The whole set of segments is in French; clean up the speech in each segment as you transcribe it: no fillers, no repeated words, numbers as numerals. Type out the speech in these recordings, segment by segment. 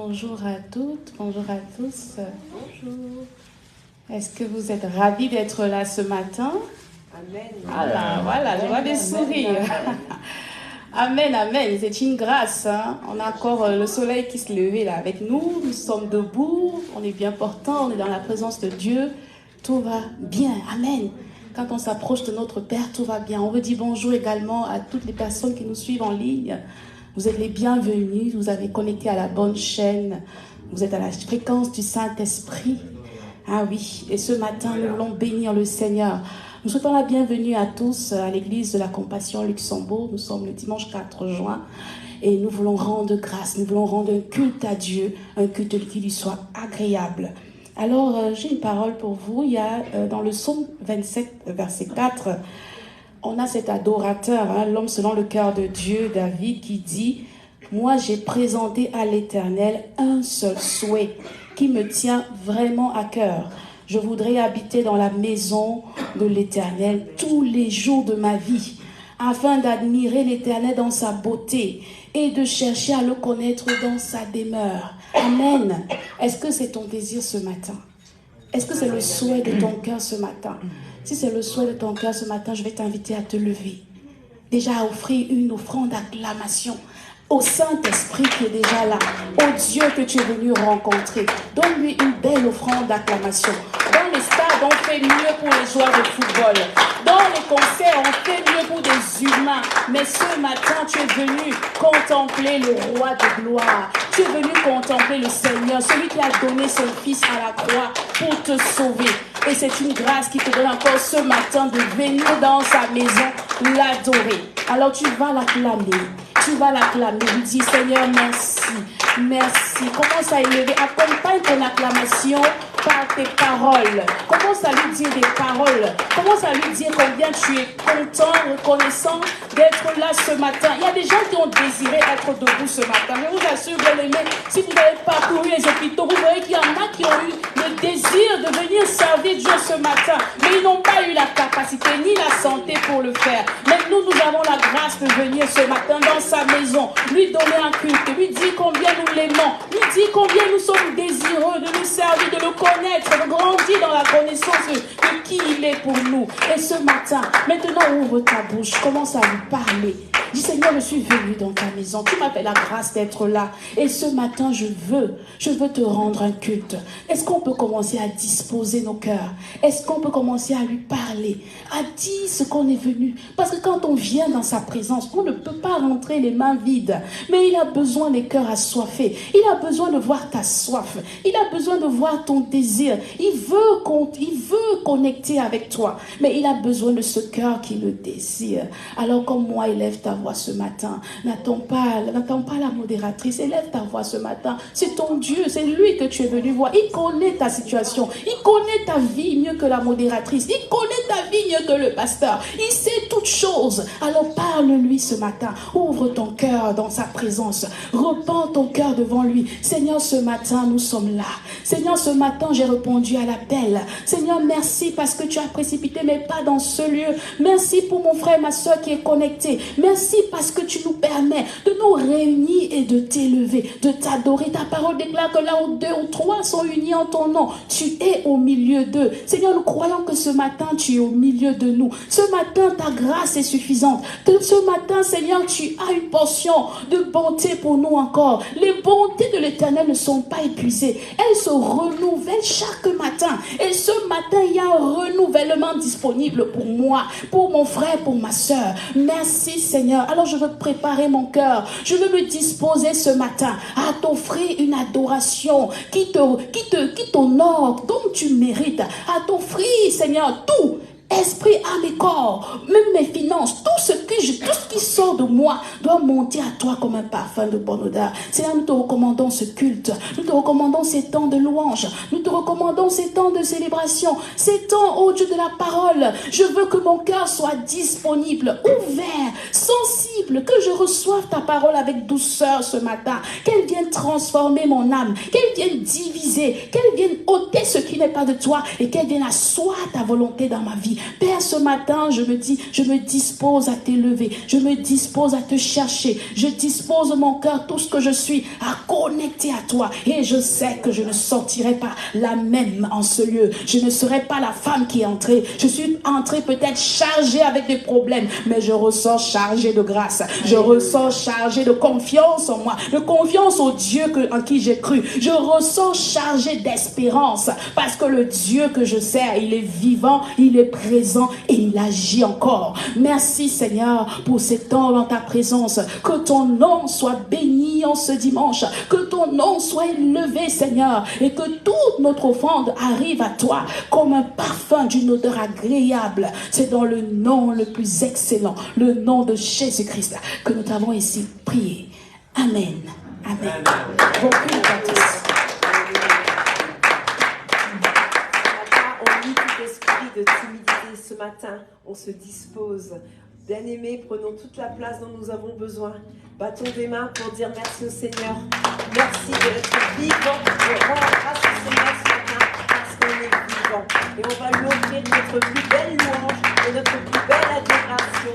Bonjour à toutes, bonjour à tous. Bonjour. Est-ce que vous êtes ravis d'être là ce matin? Amen. Voilà, je vois des sourires. Amen, amen. C'est une grâce. Hein? On a encore le soleil qui se levait là avec nous. Nous sommes debout, on est bien portants, on est dans la présence de Dieu. Tout va bien. Amen. Quand on s'approche de notre Père, tout va bien. On veut dire bonjour également à toutes les personnes qui nous suivent en ligne. Vous êtes les bienvenus, vous avez connecté à la bonne chaîne, vous êtes à la fréquence du Saint-Esprit. Ah oui, et ce matin, nous voulons bénir le Seigneur. Nous souhaitons la bienvenue à tous à l'église de la Compassion Luxembourg. Nous sommes le dimanche 4 juin et nous voulons rendre grâce, nous voulons rendre un culte à Dieu, un culte qui lui soit agréable. Alors, j'ai une parole pour vous. Il y a dans le psaume 27, verset 4, on a cet adorateur, hein, l'homme selon le cœur de Dieu, David, qui dit « Moi, j'ai présenté à l'Éternel un seul souhait qui me tient vraiment à cœur. Je voudrais habiter dans la maison de l'Éternel tous les jours de ma vie, afin d'admirer l'Éternel dans sa beauté et de chercher à le connaître dans sa demeure. » Amen. Est-ce que c'est ton désir ce matin? Est-ce que c'est le souhait de ton cœur ce matin? Si c'est le souhait de ton cœur ce matin, je vais t'inviter à te lever. Déjà à offrir une offrande d'acclamation au Saint-Esprit qui est déjà là, au Dieu que tu es venu rencontrer. Donne-lui une belle offrande d'acclamation. Dans les stades, on fait mieux pour les joueurs de football. Dans les concerts, on fait mieux pour des humains. Mais ce matin, tu es venu contempler le roi de gloire. Tu es venu contempler le Seigneur, celui qui a donné son Fils à la croix pour te sauver. Et c'est une grâce qui te donne encore ce matin de venir dans sa maison l'adorer. Alors tu vas l'acclamer. Tu vas l'acclamer, lui dis Seigneur merci, merci. Commence à élever, accompagne ton acclamation par tes paroles. Commence à lui dire des paroles. Commence à lui dire combien tu es content, reconnaissant d'être là ce matin. Il y a des gens qui ont désiré être debout ce matin. Je vous assure, bien aimé, si vous avez parcouru les hôpitaux, vous verrez qu'il y en a qui ont eu le désir de venir servir Dieu ce matin. Mais ils n'ont pas eu la capacité ni la santé pour le faire. Mais nous avons la grâce de venir ce matin dans sa maison, lui donner un culte, lui dire combien nous l'aimons, lui dire combien nous sommes désireux de nous servir, de le connaître, de grandir dans la connaissance de qui il est pour nous. Et ce matin, maintenant ouvre ta bouche, commence à lui parler. Dis Seigneur, je suis venu dans ta maison, tu m'as fait la grâce d'être là. Et ce matin, je veux te rendre un culte. Est-ce qu'on peut commencer à disposer nos cœurs? Est-ce qu'on peut commencer à lui parler, à dire ce qu'on est venu? Parce que quand on vient dans sa présence, on ne peut pas rentrer les mains vides. Mais il a besoin des cœurs assoiffés. Il a besoin de voir ta soif. Il a besoin de voir ton désir. Il veut connecter avec toi. Mais il a besoin de ce cœur qui le désire. Alors comme moi, élève ta voix ce matin. N'attends pas la modératrice. Élève ta voix ce matin. C'est ton Dieu. C'est lui que tu es venu voir. Il connaît ta situation. Il connaît ta vie mieux que la modératrice. Il connaît ta vie mieux que le pasteur. Il sait toutes choses. Alors parle-lui ce matin. Ouvre ton cœur dans sa présence. Repends ton cœur devant lui. Seigneur, ce matin, nous sommes là. Seigneur, ce matin, j'ai répondu à l'appel. Seigneur, merci parce que tu as précipité mes pas dans ce lieu. Merci pour mon frère, ma soeur qui est connecté. Merci parce que tu nous permets de nous réunir et de t'élever, de t'adorer. Ta parole déclare que là où 2 ou 3 sont unis en ton nom, tu es au milieu d'eux. Seigneur, nous croyons que ce matin, tu es au milieu de nous. Ce matin, ta grâce est suffisante. Ce matin, Seigneur, tu as une portion de bonté pour nous encore. Les bontés de l'Éternel ne sont pas épuisées. Elles se renouvellent chaque matin. Et ce matin, il y a un renouvellement disponible pour moi, pour mon frère, pour ma soeur. Merci, Seigneur. Alors, je veux préparer mon cœur. Je veux me disposer ce matin à t'offrir une adoration qui t'honore comme tu mérites. À t'offrir, Seigneur, tout. Esprit, âme et corps, même mes finances, tout ce qui sort de moi doit monter à toi comme un parfum de bonne odeur. Seigneur, nous te recommandons ce culte, nous te recommandons ces temps de louange, nous te recommandons ces temps de célébration, ces temps, ô Dieu de la parole. Je veux que mon cœur soit disponible, ouvert, sensible, que je reçoive ta parole avec douceur ce matin, qu'elle vienne transformer mon âme, qu'elle vienne diviser, qu'elle vienne ôter ce qui n'est pas de toi et qu'elle vienne asseoir ta volonté dans ma vie. Père, ce matin, je me dispose à t'élever. Je me dispose à te chercher. Je dispose mon cœur, tout ce que je suis, à connecter à toi. Et je sais que je ne sortirai pas la même en ce lieu. Je ne serai pas la femme qui est entrée. Je suis entrée peut-être chargée avec des problèmes, mais je ressors chargée de grâce. Je ressors chargée de confiance en moi, de confiance au Dieu en qui j'ai cru. Je ressors chargée d'espérance parce que le Dieu que je sers, il est vivant, il est présent et il agit encore. Merci Seigneur pour ces temps dans ta présence. Que ton nom soit béni en ce dimanche. Que ton nom soit élevé Seigneur et que toute notre offrande arrive à toi comme un parfum d'une odeur agréable. C'est dans le nom le plus excellent, le nom de Jésus-Christ, que nous t'avons ici prié. Amen. Amen. Bon culte à tous. On lit tout esprit de timidité ce matin. On se dispose. Bien-aimés, prenons toute la place dont nous avons besoin. Battons des mains pour dire merci au Seigneur. Merci d'être vivant. On rend grâce au Seigneur ce matin parce qu'on est vivant. Et on va lui offrir notre plus belle louange et notre plus belle adoration.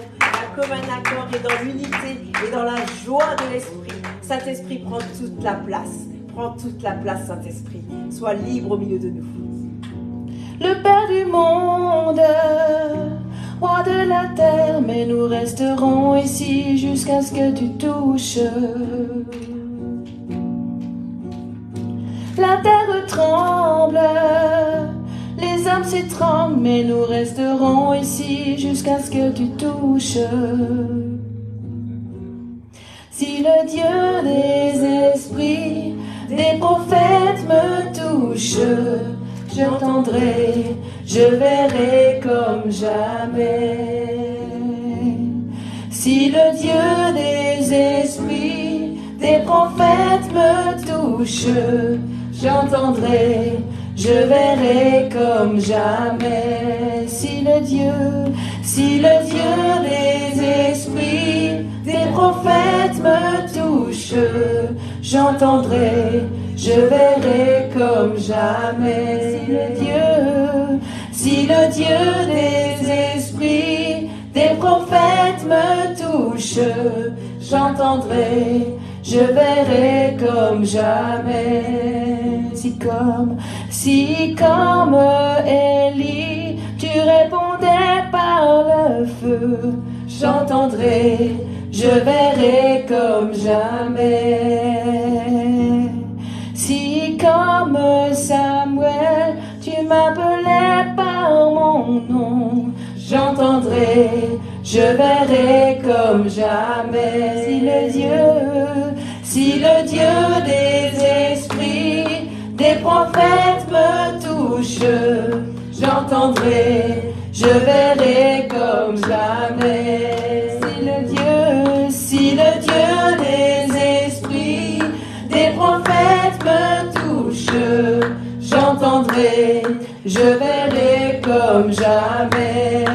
Comme un accord et dans l'unité et dans la joie de l'Esprit. Saint-Esprit, prend toute la place. Prends toute la place, Saint-Esprit. Sois libre au milieu de nous. Le Père du monde, roi de la terre, mais nous resterons ici jusqu'à ce que tu touches. La terre tremble, les hommes s'étranglent, mais nous resterons ici jusqu'à ce que tu touches. Si le Dieu des esprits, des prophètes me touche, j'entendrai, je verrai comme jamais. Si le Dieu des esprits, des prophètes me touche, j'entendrai, je verrai comme jamais. Si le Dieu des esprits, des prophètes me touche, j'entendrai, je verrai comme jamais. Si le Dieu des esprits, des prophètes me touche, j'entendrai, je verrai comme jamais. Si comme Élie, tu répondais par le feu, j'entendrai, je verrai comme jamais. Si comme Samuel, tu m'appelais par mon nom, j'entendrai, je verrai comme jamais. Si le Dieu des esprits, des prophètes me touche, j'entendrai, je verrai comme jamais. Si le Dieu des esprits, des prophètes me touche, j'entendrai, je verrai comme jamais.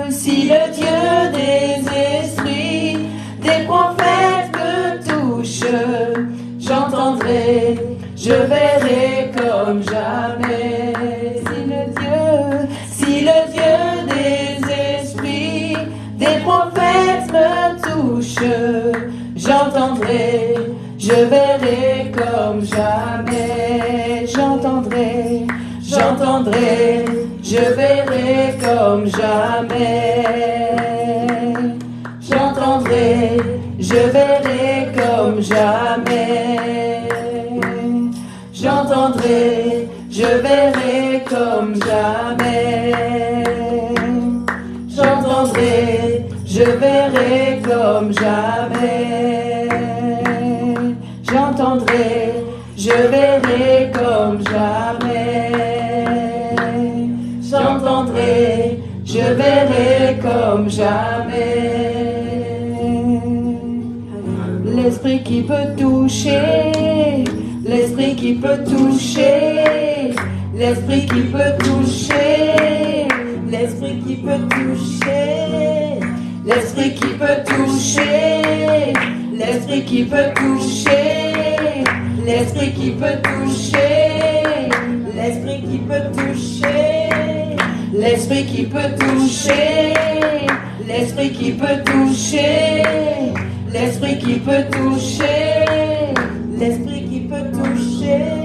Si le Dieu des esprits, des prophètes me touche, j'entendrai, je verrai comme jamais. Si le Dieu des esprits, des prophètes me touche, j'entendrai, je verrai comme jamais. J'entendrai, je verrai comme jamais. J'entendrai, je verrai comme jamais. J'entendrai, je verrai comme jamais. J'entendrai, je verrai comme jamais. J'entendrai, je verrai comme jamais. J'entendrai, je verrai comme jamais. L'esprit qui peut toucher, l'esprit qui peut toucher, l'esprit qui peut toucher, l'esprit qui peut toucher, l'esprit qui peut toucher, l'esprit qui peut toucher, l'esprit qui peut toucher, l'esprit qui peut toucher, l'esprit qui peut toucher, l'esprit qui peut toucher, l'esprit qui peut toucher, l'esprit qui peut toucher.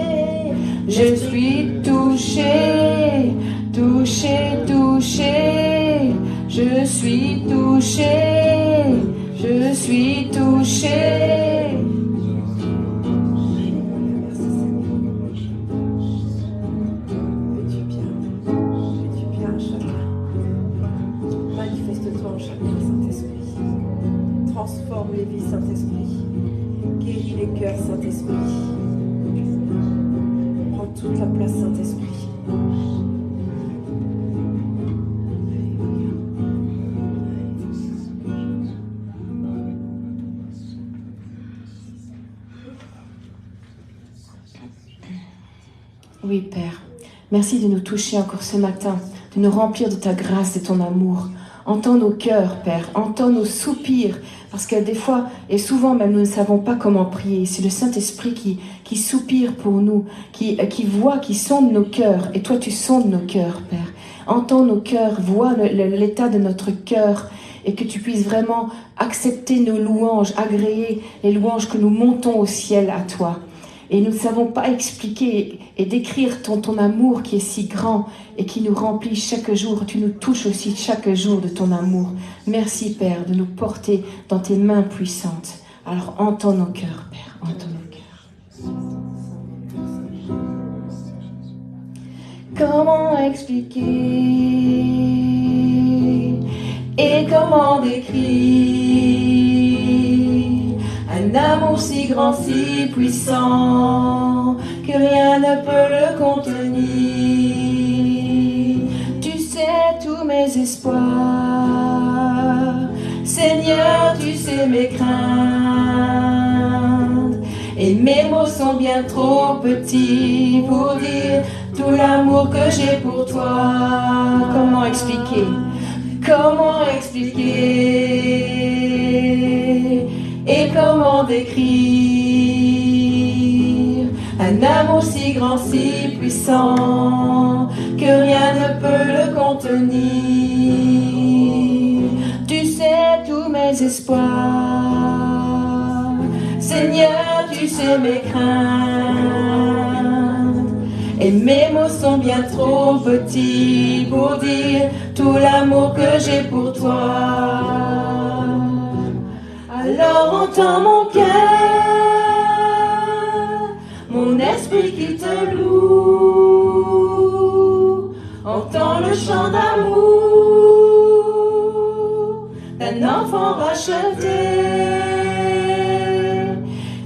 je suis touché, touché, touché, je suis touché, je suis touché. Fais-tu bien en chacun. Manifeste-toi en chacun, Saint-Esprit. Transforme les vies, Saint-Esprit. Guéris les cœurs, Saint-Esprit. Prends toute la place, Saint-Esprit. Oui, Père, merci de nous toucher encore ce matin, de nous remplir de ta grâce et ton amour. Entends nos cœurs, Père, entends nos soupirs, parce que des fois, et souvent même, nous ne savons pas comment prier. C'est le Saint-Esprit qui soupire pour nous, qui voit, qui sonde nos cœurs, et toi tu sondes nos cœurs, Père. Entends nos cœurs, vois l'état de notre cœur, et que tu puisses vraiment accepter nos louanges, agréer les louanges que nous montons au ciel à toi. Et nous ne savons pas expliquer et décrire ton amour qui est si grand et qui nous remplit chaque jour. Tu nous touches aussi chaque jour de ton amour. Merci, Père, de nous porter dans tes mains puissantes. Alors entends nos cœurs, Père, entends nos cœurs. Comment expliquer et comment décrire un amour si grand, si puissant, que rien ne peut le contenir. Tu sais tous mes espoirs, Seigneur, tu sais mes craintes. Et mes mots sont bien trop petits pour dire tout l'amour que j'ai pour toi. Comment expliquer? Comment expliquer? Et comment décrire un amour si grand, si puissant, que rien ne peut le contenir. Tu sais tous mes espoirs, Seigneur, tu sais mes craintes. Et mes mots sont bien trop petits pour dire tout l'amour que j'ai pour toi. Alors entends mon cœur, mon esprit qui te loue. Entends le chant d'amour d'un enfant racheté.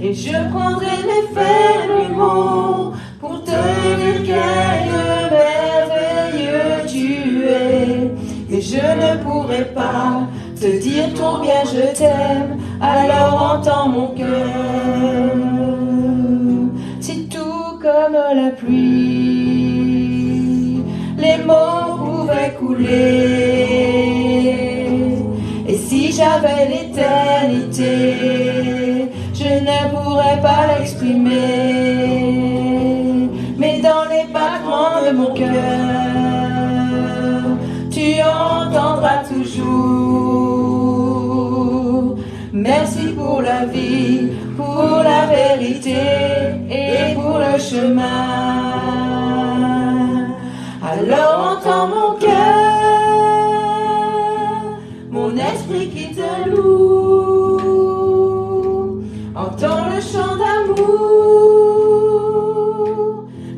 Et je prendrai mes faibles mots pour te dire quel merveilleux tu es. Et je ne pourrai pas te dire combien je t'aime, alors entends mon cœur. Si tout comme la pluie, les mots pouvaient couler, et si j'avais l'éternité, je ne pourrais pas l'exprimer. Mais dans les battements de mon cœur, tu entendras toujours. Merci pour la vie, pour la vérité et pour le chemin. Alors entends mon cœur, mon esprit qui te loue. Entends le chant d'amour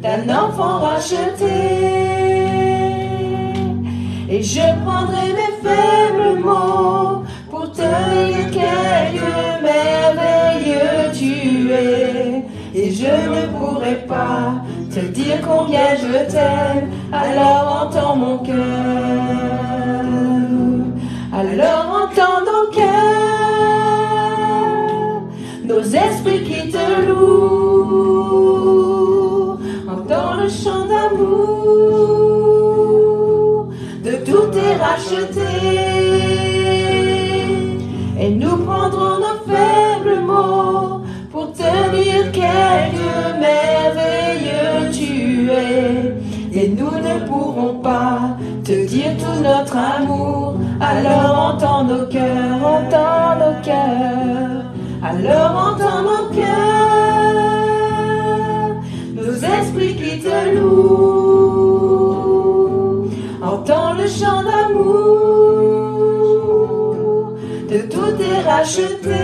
d'un enfant racheté. Et je prendrai mes faibles mots pour te dire quel merveilleux tu es. Et je ne pourrai pas te dire combien je t'aime, alors entends mon cœur. Alors entends nos cœurs, nos esprits qui te louent. Entends le chant d'amour de tout est racheté. Et nous prendrons nos faibles mots pour te dire quel merveilleux tu es. Et nous ne pourrons pas te dire tout notre amour. Alors entends nos cœurs, entends nos cœurs. Alors entends nos cœurs, nos esprits qui te louent. Entends le chant d'amour, de tout est racheté.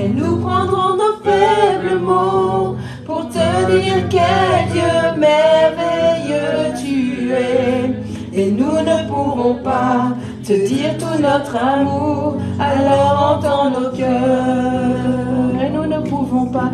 Et nous prendrons nos faibles mots pour te dire quel Dieu merveilleux tu es. Et nous ne pourrons pas te dire tout notre amour, alors entends nos cœurs. Et nous ne pourrons pas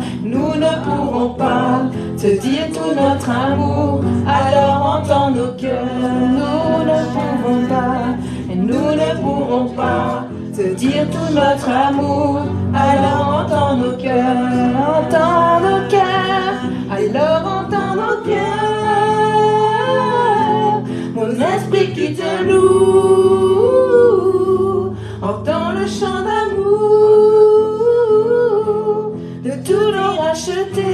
te dire tout notre amour, alors entends nos cœurs. Nous ne pouvons pas, et nous ne pourrons pas te dire tout notre amour, alors entends nos cœurs, entends nos cœurs, alors entends nos cœurs, mon esprit qui te loue, entends le chant d'amour, de tout les racheter,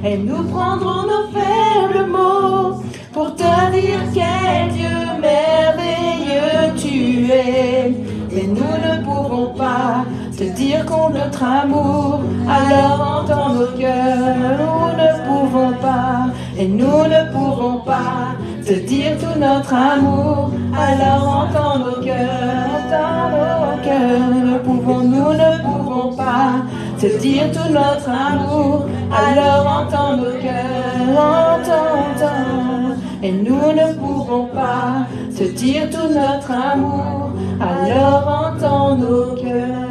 et nous prendrons nos faibles mots pour te dire quel Dieu merveilleux tu es. Et nous ne pourrons pas te dire qu'on notre amour, alors entends nos cœurs. Nous ne pouvons pas, et nous ne pourrons pas te dire tout notre amour, alors entends nos cœurs, entends nos cœurs. Nous ne pouvons pas te dire tout notre amour, alors entends nos cœurs, entends. Et nous ne pouvons pas te dire tout notre amour, alors entends nos cœurs.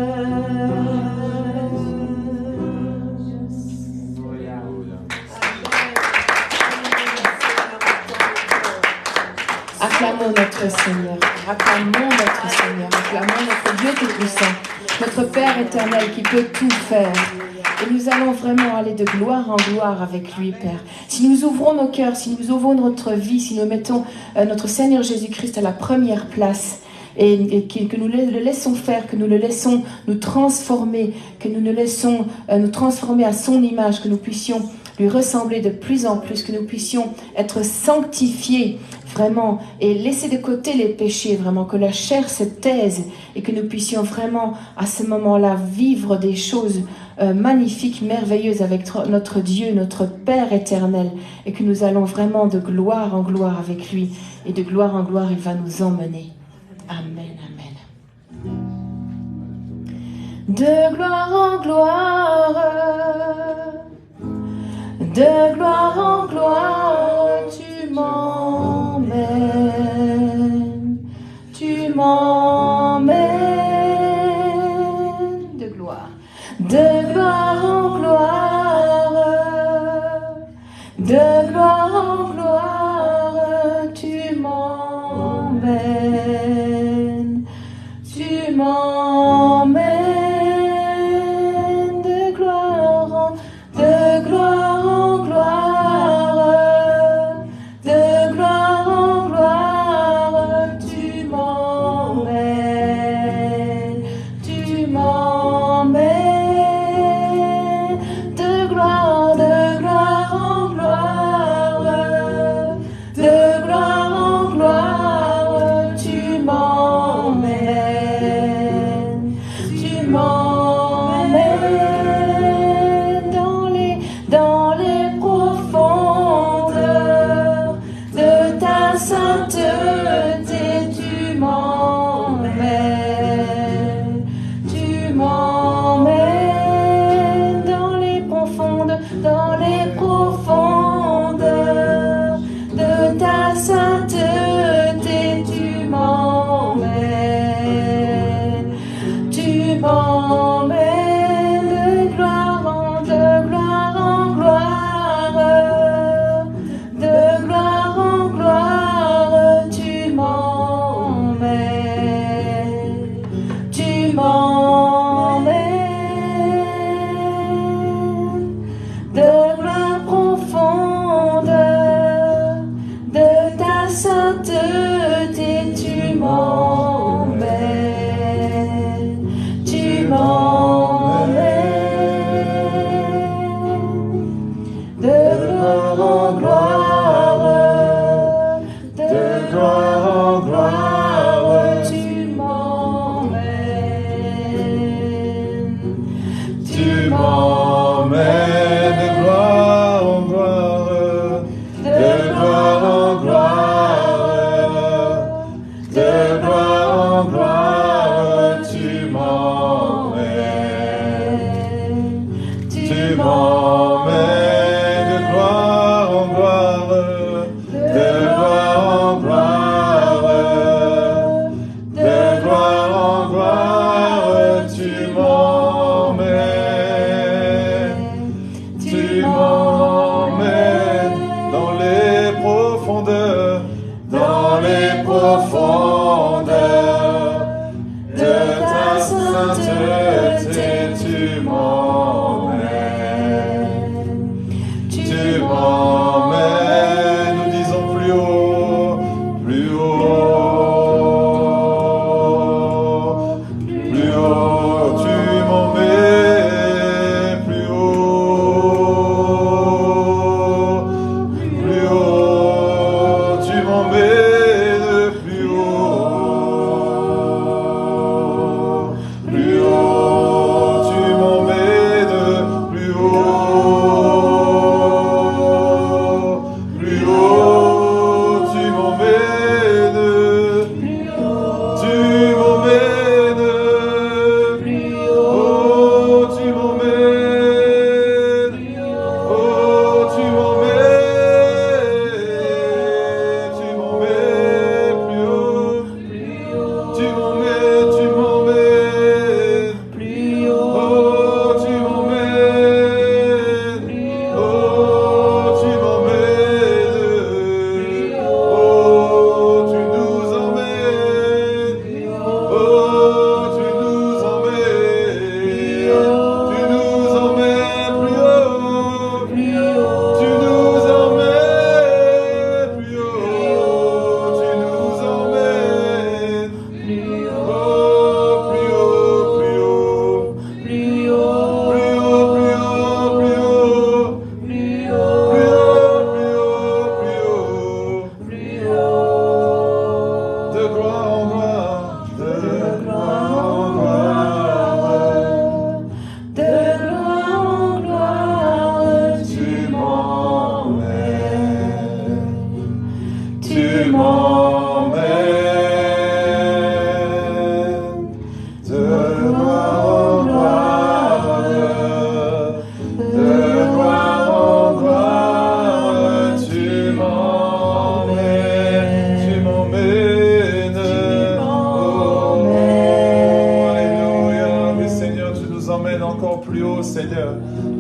Acclamons notre Seigneur, acclamons notre Seigneur, acclamons notre Dieu Tout-Puissant, notre Père éternel qui peut tout faire. Et nous allons vraiment aller de gloire en gloire avec lui, Père. Si nous ouvrons nos cœurs, si nous ouvrons notre vie, si nous mettons notre Seigneur Jésus-Christ à la première place, et que nous le laissons faire, que nous le laissons nous transformer, que nous le laissons nous transformer à son image, que nous puissions lui ressembler de plus en plus, que nous puissions être sanctifiés vraiment et laisser de côté les péchés, vraiment que la chair se taise et que nous puissions vraiment à ce moment-là vivre des choses magnifiques, merveilleuses avec notre Dieu, notre Père éternel, et que nous allons vraiment de gloire en gloire avec lui, et de gloire en gloire il va nous emmener. Amen, amen. De gloire en gloire, de gloire en gloire, tu m'emmènes, tu m'emmènes. De gloire en gloire, de gloire en gloire, tu m'emmènes, tu m'emmènes. De gloire en gloire, de gloire en gloire, tu m'emmènes, tu m'emmènes. De gloire en gloire, de gloire en gloire, tu gloire en gloire, de gloire en gloire, tu m'emmènes. Tu m'emmènes de gloire en gloire, de gloire en gloire, de gloire en gloire, tu m'emmènes. Tu m'emmènes de gloire en gloire, de gloire en gloire, de gloire en gloire, tu m'emmènes. Tu m'emmènes dans les profondeurs de ta sainteté, tu m'emmènes. Tu m'emmènes, nous disons plus haut, plus haut, plus haut, tu m'emmènes, plus haut, plus haut, tu m'emmènes, plus haut, plus haut, tu m'emmènes, plus haut, plus haut, tu m'emmènes, plus haut, tu m'emmènes, plus haut, tu m'emmènes, plus haut, tu m'emmènes, tu m'emmènes, plus haut, tu m'emmènes, tu m'emmènes, plus haut, tu m'emmènes, plus haut, tu m'emmènes, oh, tu nous emmènes, oh, tu nous emmènes, tu nous emmènes plus haut, tu nous emmènes plus haut, tu nous emmènes plus haut, plus haut, plus haut, plus haut, plus haut, plus haut, plus haut, plus haut, plus haut, plus haut, plus haut, de gloire en gloire, de gloire en gloire, De gloire en gloire, tu m'emmènes, tu m'emmènes, de gloire en gloire, de gloire en gloire, tu m'emmènes, tu m'emmènes, oh, alléluia, mais Seigneur, tu nous emmènes encore plus haut, Seigneur,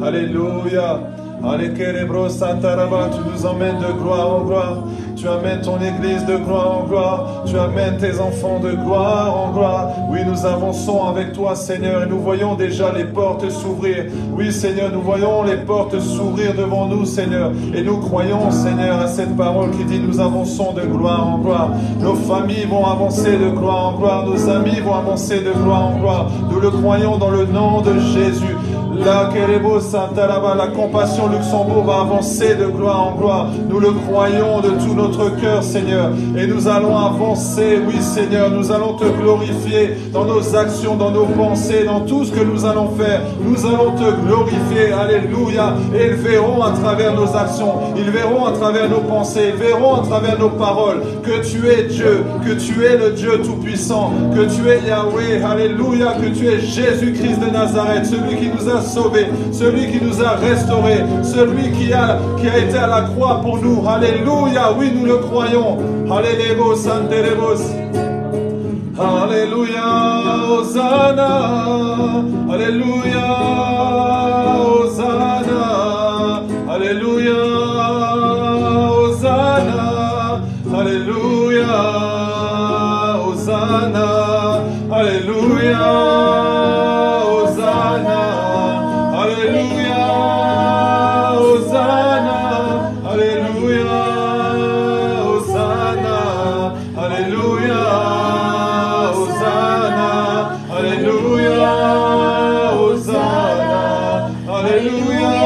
alléluia. Alekerebro Santaraba, tu nous emmènes de gloire en gloire. Tu amènes ton église de gloire en gloire. Tu amènes tes enfants de gloire en gloire. Oui, nous avançons avec toi, Seigneur, et nous voyons déjà les portes s'ouvrir. Oui, Seigneur, nous voyons les portes s'ouvrir devant nous, Seigneur. Et nous croyons, Seigneur, à cette parole qui dit nous avançons de gloire en gloire. Nos familles vont avancer de gloire en gloire. Nos amis vont avancer de gloire en gloire. Nous le croyons dans le nom de Jésus. La Kerebo Santaraba, la compassion Luxembourg va avancer de gloire en gloire. Nous le croyons de tout notre cœur, Seigneur. Et nous allons avancer, oui, Seigneur. Nous allons te glorifier dans nos actions, dans nos pensées, dans tout ce que nous allons faire. Nous allons te glorifier. Alléluia. Et ils verront à travers nos actions. Ils verront à travers nos pensées. Ils verront à travers nos paroles que tu es Dieu, que tu es le Dieu Tout-Puissant, que tu es Yahweh. Alléluia. Que tu es Jésus-Christ de Nazareth, celui qui nous a sauvés, celui qui nous a restaurés, celui qui a été à la croix pour nous. Alléluia, oui, nous le croyons. Alléluia, Santerebos. Alléluia, Hosanna. Alléluia, Hosanna. Alléluia, Hosanna. Alléluia, Hosanna. Alléluia. Alléluia,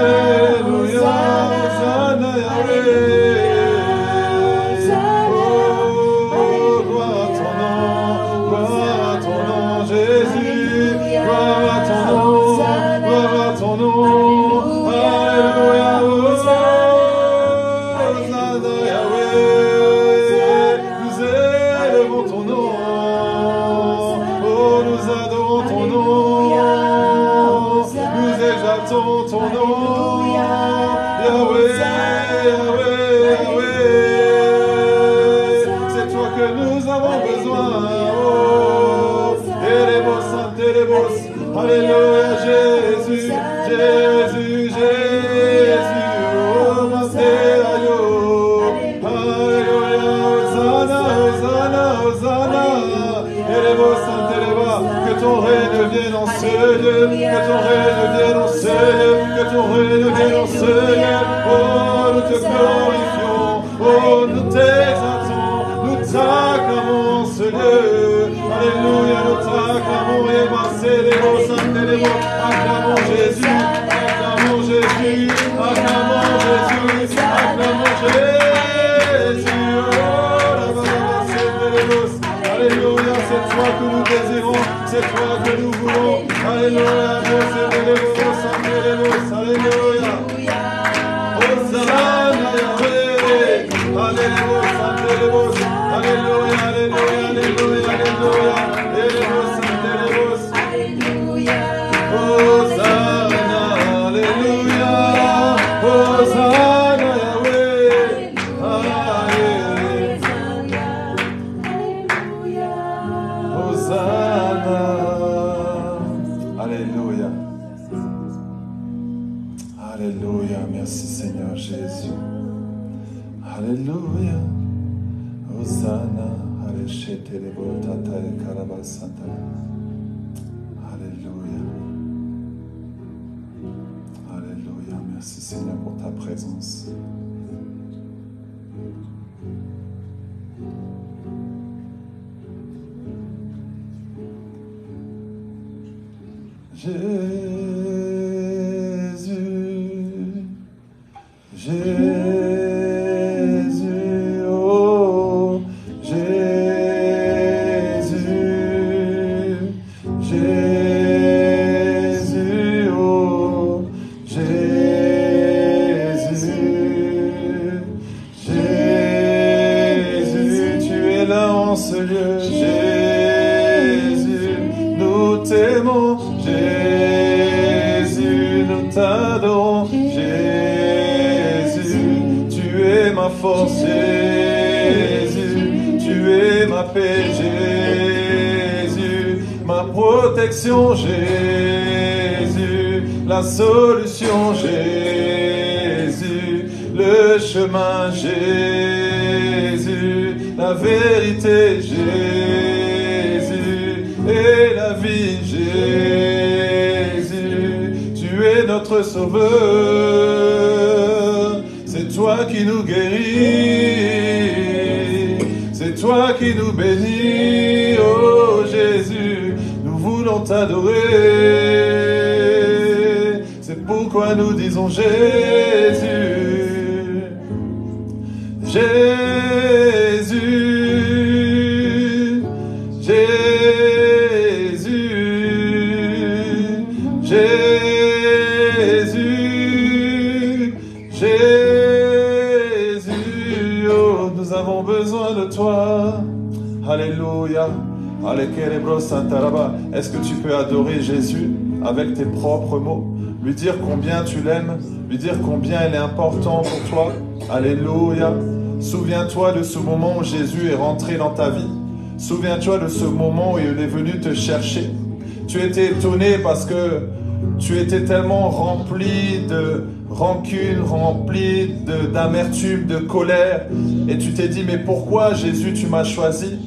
Alléluia, Hosanna Yahweh. Oh, gloire à ton nom, Jésus. Gloire à ton nom, gloire à ton nom. Alléluia, Hosanna Yahweh. Nous élevons ton nom. Oh, nous adorons ton nom. Nous exaltons ton nom. Yahweh, Yahweh, Yahweh. C'est toi que nous avons besoin. Oh, Erebos, Saint-Erebos. Alléluia, Jésus, Jésus, Jésus. Oh, Matéayo. Alléluia, Hosanna, Hosanna, Hosanna. Erebos, Saint-Erebos. Que ton règne vienne en ce lieu, que ton règne vienne en ce lieu, que ton règne vienne en ce lieu. Oh, nous te glorifions, oh, nous t'exaltons, nous t'acclamons en ce lieu. Alléluia, nous t'acclamons, et Marcelo, Saint-Élément, acclamons Jésus, acclamons Jésus, acclamons Jésus, acclamons Jésus. Oh, là-bas, Saint-Élément. Alléluia, c'est toi que nous désirons, c'est toi que nous voulons. Alléluia, Alléluia. Hosanna Yahweh. Alléluia, Alléluia, Alléluia, Alléluia, Alléluia. Alléluia. Hosanna, Alléluia. Hosanna Yahweh. Hosanna. Alléluia. Alléluia. Merci Seigneur Jésus. Alléluia. Hosanna. Alléluia. Alléluia. Merci Seigneur pour ta présence. Jésus, Jésus, oh, Jésus, Jésus, oh, Jésus, Jésus, tu es là en ce lieu, Jésus, nous t'aimons, Jésus, nous t'adorons, Jésus, tu es ma force, Jésus, tu es ma paix, Jésus, ma protection, Jésus, la solution, Jésus, le chemin, Jésus, la vérité, Jésus, et la vie, Jésus, tu es notre sauveur, c'est toi qui nous guéris, c'est toi qui nous bénis, oh Jésus, nous voulons t'adorer, c'est pourquoi nous disons Jésus, Jésus, Jésus, Jésus, Jésus, oh, nous avons besoin de toi. Alléluia. Est-ce que tu peux adorer Jésus avec tes propres mots? Lui dire combien tu l'aimes, lui dire combien il est important pour toi. Alléluia. Souviens-toi de ce moment où Jésus est rentré dans ta vie. Souviens-toi de ce moment où il est venu te chercher. Tu étais étonné parce que tu étais tellement rempli de rancune, rempli d'amertume, de colère. Et tu t'es dit, mais pourquoi Jésus, tu m'as choisi?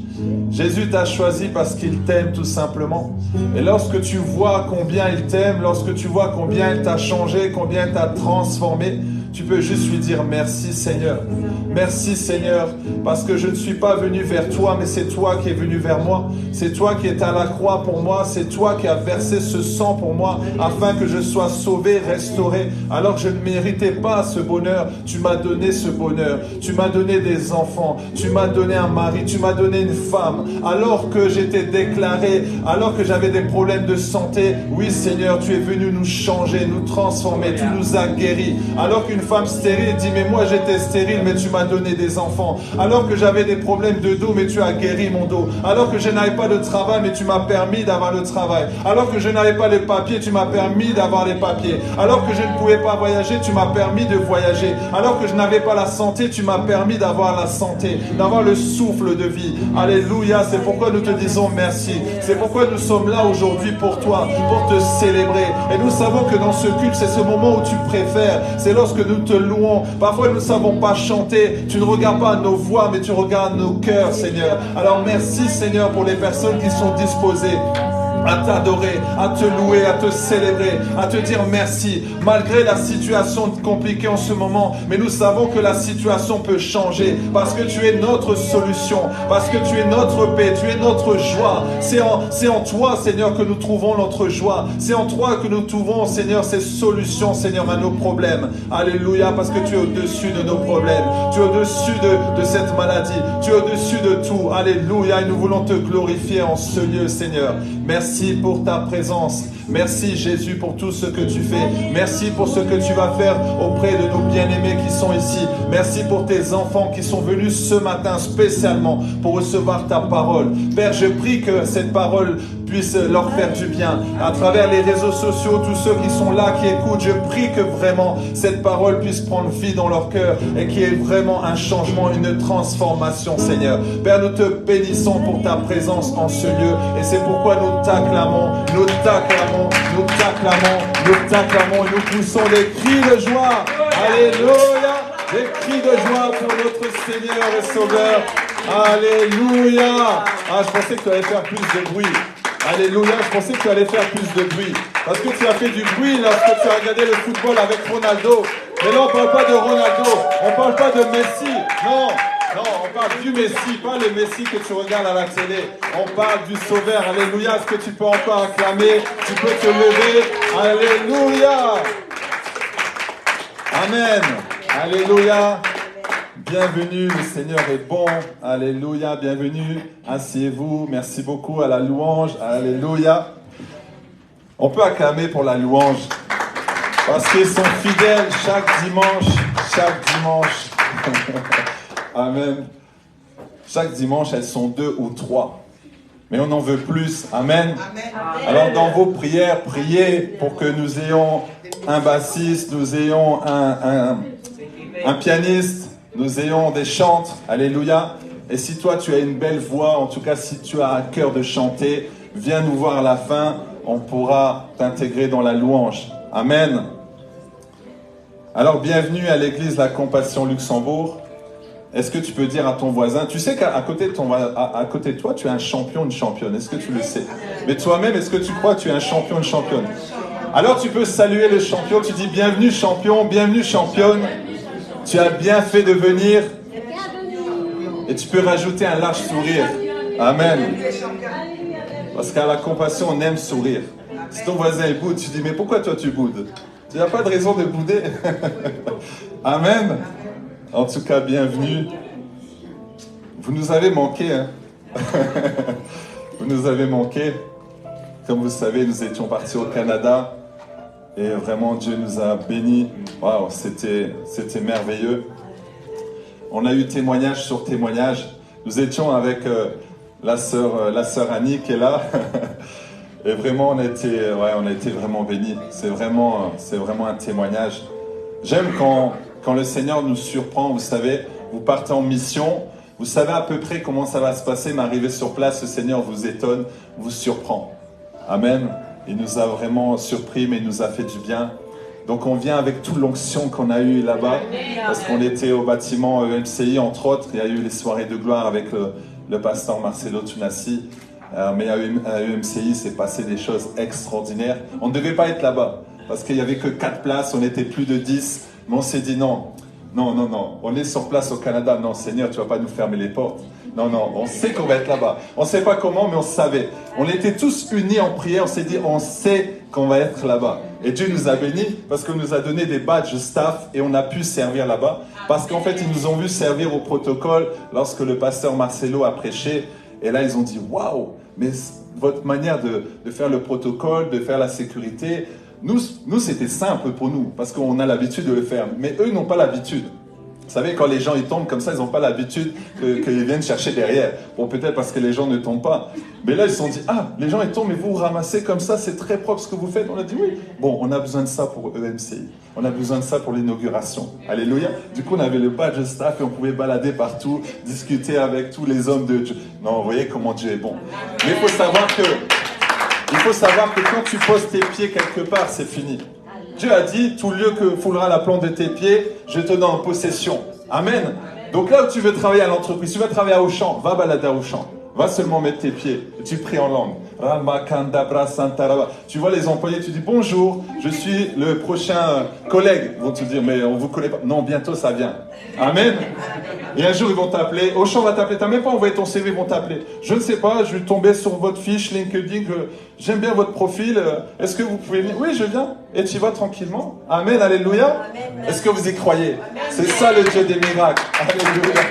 Jésus t'a choisi parce qu'il t'aime tout simplement. Et lorsque tu vois combien il t'aime, lorsque tu vois combien il t'a changé, combien il t'a transformé, Tu peux juste lui dire merci Seigneur. Merci Seigneur, parce que je ne suis pas venu vers toi, mais c'est toi qui es venu vers moi. C'est toi qui es à la croix pour moi. C'est toi qui as versé ce sang pour moi, afin que je sois sauvé, restauré. Alors que je ne méritais pas ce bonheur, tu m'as donné ce bonheur. Tu m'as donné des enfants. Tu m'as donné un mari. Tu m'as donné une femme. Alors que j'étais déclaré, alors que j'avais des problèmes de santé, oui Seigneur, tu es venu nous changer, nous transformer. Tu nous as guéris. Alors qu'une femme stérile dit, mais moi j'étais stérile, mais tu m'as donné des enfants. Alors que j'avais des problèmes de dos, mais tu as guéri mon dos. Alors que je n'avais pas de travail, mais tu m'as permis d'avoir le travail. Alors que je n'avais pas les papiers, tu m'as permis d'avoir les papiers. Alors que je ne pouvais pas voyager, tu m'as permis de voyager. Alors que je n'avais pas la santé, tu m'as permis d'avoir la santé, d'avoir le souffle de vie. Alléluia, c'est pourquoi nous te disons merci. C'est pourquoi nous sommes là aujourd'hui pour toi, pour te célébrer. Et nous savons que dans ce culte, c'est ce moment où tu préfères. C'est lorsque nous te louons. Parfois, nous ne savons pas chanter. Tu ne regardes pas nos voix, mais tu regardes nos cœurs, Seigneur. Alors merci, Seigneur, pour les personnes qui sont disposées à t'adorer, à te louer, à te célébrer, à te dire merci, malgré la situation compliquée en ce moment. Mais nous savons que la situation peut changer, parce que tu es notre solution, parce que tu es notre paix, tu es notre joie. C'est en toi, Seigneur, que nous trouvons notre joie. C'est en toi que nous trouvons, Seigneur, ces solutions, Seigneur, à nos problèmes. Alléluia, parce que tu es au-dessus de nos problèmes. Tu es au-dessus de cette maladie. Tu es au-dessus de tout. Alléluia, et nous voulons te glorifier en ce lieu, Seigneur. Merci pour ta présence. Merci Jésus pour tout ce que tu fais. Merci pour ce que tu vas faire auprès de nos bien-aimés qui sont ici. Merci pour tes enfants qui sont venus ce matin spécialement pour recevoir ta parole. Père, je prie que cette parole puisse leur faire du bien. À travers les réseaux sociaux, tous ceux qui sont là, qui écoutent, je prie que vraiment cette parole puisse prendre vie dans leur cœur et qu'il y ait vraiment un changement, une transformation, Seigneur. Père, nous te bénissons pour ta présence en ce lieu et c'est pourquoi nous t'acclamons, nous t'acclamons, nous t'acclamons, nous t'acclamons et nous poussons des cris de joie. Alléluia, des cris de joie pour notre Seigneur et Sauveur. Alléluia. Ah, je pensais que tu allais faire plus de bruit. Alléluia, je pensais que tu allais faire plus de bruit. Parce que tu as fait du bruit lorsque tu as regardé le football avec Ronaldo. Mais là, on ne parle pas de Ronaldo, on ne parle pas de Messi. Non, on parle du Messi, pas le Messi que tu regardes à la télé. On parle du Sauveur. Alléluia, est-ce que tu peux encore acclamer? Tu peux te lever. Alléluia. Amen. Alléluia. Bienvenue, le Seigneur est bon. Alléluia, bienvenue. Asseyez-vous. Merci beaucoup à la louange. Alléluia. On peut acclamer pour la louange parce qu'ils sont fidèles chaque dimanche. Amen. Chaque dimanche, elles sont 2 ou 3. Mais on en veut plus. Amen. Alors dans vos prières, priez pour que nous ayons un bassiste, nous ayons un pianiste, nous ayons des chantres. Alléluia. Et si toi tu as une belle voix, en tout cas si tu as à cœur de chanter, viens nous voir à la fin. On pourra t'intégrer dans la louange. Amen. Alors bienvenue à l'église La Compassion Luxembourg. Est-ce que tu peux dire à ton voisin, tu sais qu'à côté de toi, tu es un champion, une championne. Est-ce que tu le sais? Mais toi-même, est-ce que tu crois que tu es un champion, une championne? Alors tu peux saluer le champion, tu dis bienvenue champion, bienvenue championne. Tu as bien fait de venir. Et tu peux rajouter un large sourire. Amen. Parce qu'à La Compassion, on aime sourire. Si ton voisin il boude, tu dis mais pourquoi toi tu boudes? Tu n'as pas de raison de bouder. Amen. En tout cas, bienvenue. Vous nous avez manqué, hein? Vous nous avez manqué. Comme vous savez, nous étions partis au Canada. Et vraiment, Dieu nous a bénis. Waouh, c'était merveilleux. On a eu témoignage sur témoignage. Nous étions avec la sœur Annie qui est là. Et vraiment, on a été vraiment bénis. C'est vraiment un témoignage. J'aime quand le Seigneur nous surprend, vous savez, vous partez en mission, vous savez à peu près comment ça va se passer, mais arrivé sur place, le Seigneur vous étonne, vous surprend. Amen. Il nous a vraiment surpris, mais il nous a fait du bien. Donc on vient avec toute l'onction qu'on a eue là-bas, parce qu'on était au bâtiment EMCI, entre autres. Il y a eu les soirées de gloire avec le pasteur Marcelo Tunassi. Mais à EMCI, il s'est passé des choses extraordinaires. On ne devait pas être là-bas, parce qu'il n'y avait que 4 places, on était plus de 10. Mais on s'est dit non, on est sur place au Canada. Non, Seigneur, tu ne vas pas nous fermer les portes. Non, on sait qu'on va être là-bas. On ne sait pas comment, mais on savait. On était tous unis en prière. On s'est dit, on sait qu'on va être là-bas. Et Dieu nous a bénis parce qu'il nous a donné des badges staff et on a pu servir là-bas. Parce qu'en fait, ils nous ont vu servir au protocole lorsque le pasteur Marcelo a prêché. Et là, ils ont dit, waouh, mais votre manière de faire le protocole, de faire la sécurité, nous c'était simple pour nous parce qu'on a l'habitude de le faire. Mais eux, ils n'ont pas l'habitude. Vous savez, quand les gens ils tombent comme ça, ils n'ont pas l'habitude qu'ils viennent chercher derrière. Bon, peut-être parce que les gens ne tombent pas. Mais là, ils se sont dit, ah, les gens ils tombent, mais vous ramassez comme ça, c'est très propre ce que vous faites. On a dit oui. Bon, on a besoin de ça pour EMCI. On a besoin de ça pour l'inauguration. Alléluia. Du coup, on avait le badge staff et on pouvait balader partout, discuter avec tous les hommes de Dieu. Non, vous voyez comment Dieu est bon. Mais il faut savoir que quand tu poses tes pieds quelque part, c'est fini. Dieu a dit, tout lieu que foulera la plante de tes pieds, je te donne en possession. Amen. Donc là où tu veux travailler à l'entreprise, tu vas travailler à Auchan, va balader à Auchan. Va seulement mettre tes pieds. Tu pries en langue. Tu vois les employés, tu dis bonjour, je suis le prochain collègue. Ils vont te dire, mais on vous connaît pas. Non, bientôt ça vient. Amen. Et un jour ils vont t'appeler. Auchan va t'appeler. T'as même pas envoyé ton CV, ils vont t'appeler. Je ne sais pas, je vais tomber sur votre fiche LinkedIn. J'aime bien votre profil. Est-ce que vous pouvez venir? Oui, je viens. Et tu vas tranquillement. Amen. Alléluia. Est-ce que vous y croyez? C'est ça le Dieu des miracles. Alléluia.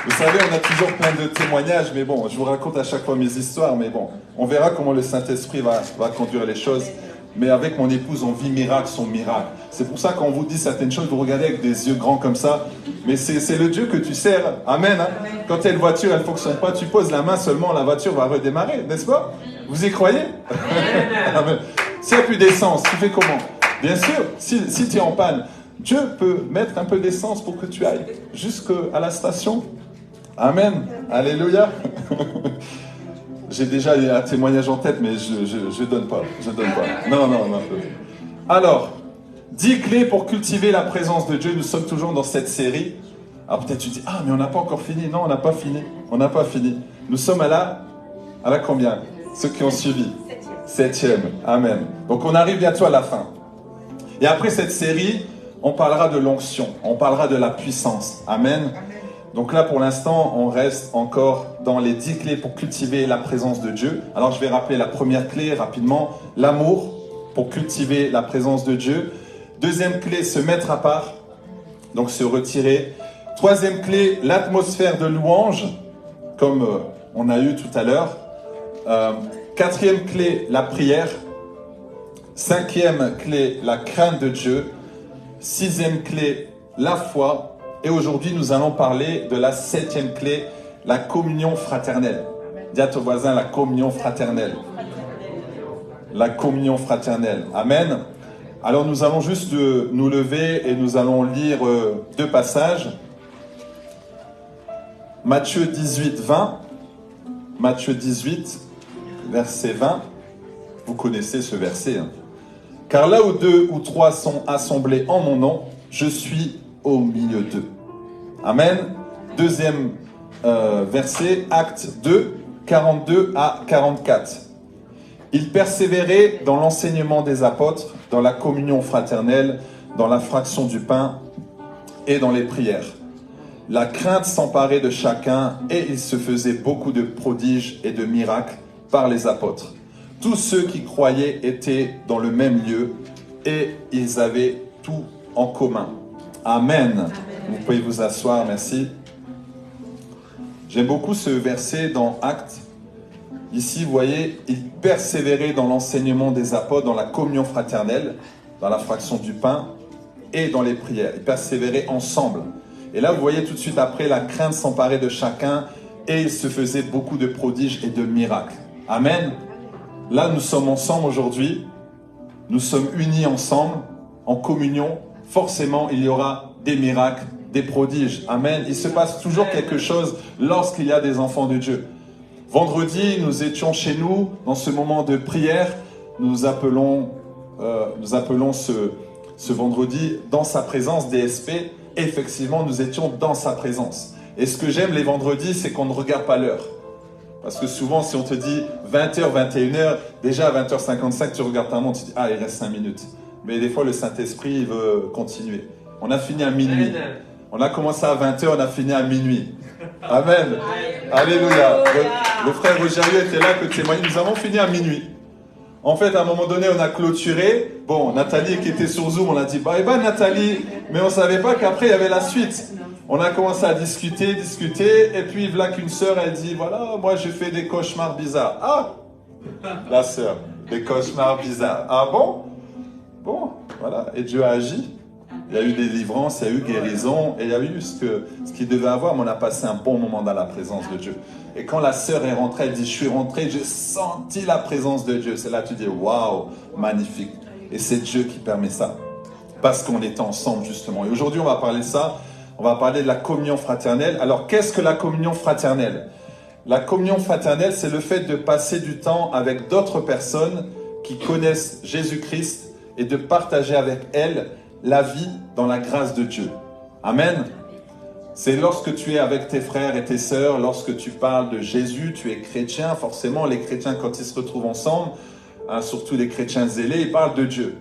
Vous savez, on a toujours plein de témoignages, mais bon, je vous raconte à chaque fois mes histoires, mais bon, on verra comment le Saint-Esprit va conduire les choses. Mais avec mon épouse, on vit miracle son miracle. C'est pour ça qu'on vous dit certaines choses, vous regardez avec des yeux grands comme ça, mais c'est le Dieu que tu sers. Amen. Hein? Quand tu as une voiture, elle ne fonctionne pas, tu poses la main seulement, la voiture va redémarrer, n'est-ce pas? Vous y croyez? Amen. S'il n'y a plus d'essence, tu fais comment? Bien sûr, si tu es en panne, Dieu peut mettre un peu d'essence pour que tu ailles jusqu'à la station. Amen. Alléluia. J'ai déjà un témoignage en tête, mais je donne pas. Je donne pas. Non. Alors, 10 clés pour cultiver la présence de Dieu. Nous sommes toujours dans cette série. Alors peut-être tu dis, ah, mais on n'a pas encore fini. Non, on n'a pas fini. On n'a pas fini. Nous sommes à la combien? Ceux qui ont suivi. 7e. Amen. Donc on arrive bientôt à la fin. Et après cette série, on parlera de l'onction. On parlera de la puissance. Amen. Donc là, pour l'instant, on reste encore dans les 10 clés pour cultiver la présence de Dieu. Alors, je vais rappeler la première clé rapidement. L'amour pour cultiver la présence de Dieu. Deuxième clé, se mettre à part. Donc, se retirer. Troisième clé, l'atmosphère de louange, comme on a eu tout à l'heure. Quatrième clé, la prière. Cinquième clé, la crainte de Dieu. Sixième clé, la foi. Et aujourd'hui, nous allons parler de la 7e clé, la communion fraternelle. Dis à ton voisin, la communion fraternelle. La communion fraternelle. Amen. Alors, nous allons juste nous lever et nous allons lire 2 passages. Matthieu 18, 20. Matthieu 18, verset 20. Vous connaissez ce verset. Hein. Car là où 2 ou 3 sont assemblés en mon nom, je suis au milieu d'eux. Amen. Deuxième verset, Actes 2, 42 à 44. Ils persévéraient dans l'enseignement des apôtres, dans la communion fraternelle, dans la fraction du pain et dans les prières. La crainte s'emparait de chacun et il se faisait beaucoup de prodiges et de miracles par les apôtres. Tous ceux qui croyaient étaient dans le même lieu et ils avaient tout en commun. Amen. Vous pouvez vous asseoir, merci. J'aime beaucoup ce verset dans Actes. Ici, vous voyez, ils persévéraient dans l'enseignement des apôtres, dans la communion fraternelle, dans la fraction du pain et dans les prières. Ils persévéraient ensemble. Et là, vous voyez tout de suite après, la crainte s'emparait de chacun et il se faisait beaucoup de prodiges et de miracles. Amen. Là, nous sommes ensemble aujourd'hui. Nous sommes unis ensemble, en communion. Forcément, il y aura des miracles, des prodiges. Amen. Il se passe toujours quelque chose lorsqu'il y a des enfants de Dieu. Vendredi, nous étions chez nous dans ce moment de prière. Nous appelons ce vendredi dans sa présence, DSP. Effectivement, nous étions dans sa présence. Et ce que j'aime les vendredis, c'est qu'on ne regarde pas l'heure. Parce que souvent, si on te dit 20h, 21h, déjà à 20h55, tu regardes ta montre, tu dis « Ah, il reste 5 minutes. » Mais des fois, le Saint-Esprit il veut continuer. On a fini à minuit. On a commencé à 20h, on a fini à minuit. Amen. Alléluia. Le frère Rogerio était là que témoigner. Nous avons fini à minuit. En fait, à un moment donné, on a clôturé. Bon, Nathalie qui était sur Zoom, on a dit bye bye Nathalie. Mais on ne savait pas qu'après, il y avait la suite. On a commencé à discuter. Et puis, voilà qu'une sœur, elle dit, voilà, moi, j'ai fait des cauchemars bizarres. Ah, la sœur, des cauchemars bizarres. Ah bon? Bon, voilà. Et Dieu a agi. Il y a eu des délivrances, il y a eu guérison, et il y a eu ce qu'il devait avoir, mais on a passé un bon moment dans la présence de Dieu. Et quand la sœur est rentrée, elle dit, je suis rentrée, j'ai senti la présence de Dieu. C'est là que tu dis, waouh, magnifique. Et c'est Dieu qui permet ça, parce qu'on était ensemble justement. Et aujourd'hui, on va parler de ça, on va parler de la communion fraternelle. Alors, qu'est-ce que la communion fraternelle? La communion fraternelle, c'est le fait de passer du temps avec d'autres personnes qui connaissent Jésus-Christ et de partager avec elles la vie dans la grâce de Dieu. Amen. C'est lorsque tu es avec tes frères et tes sœurs, lorsque tu parles de Jésus, tu es chrétien. Forcément, les chrétiens, quand ils se retrouvent ensemble, surtout les chrétiens zélés, ils parlent de Dieu.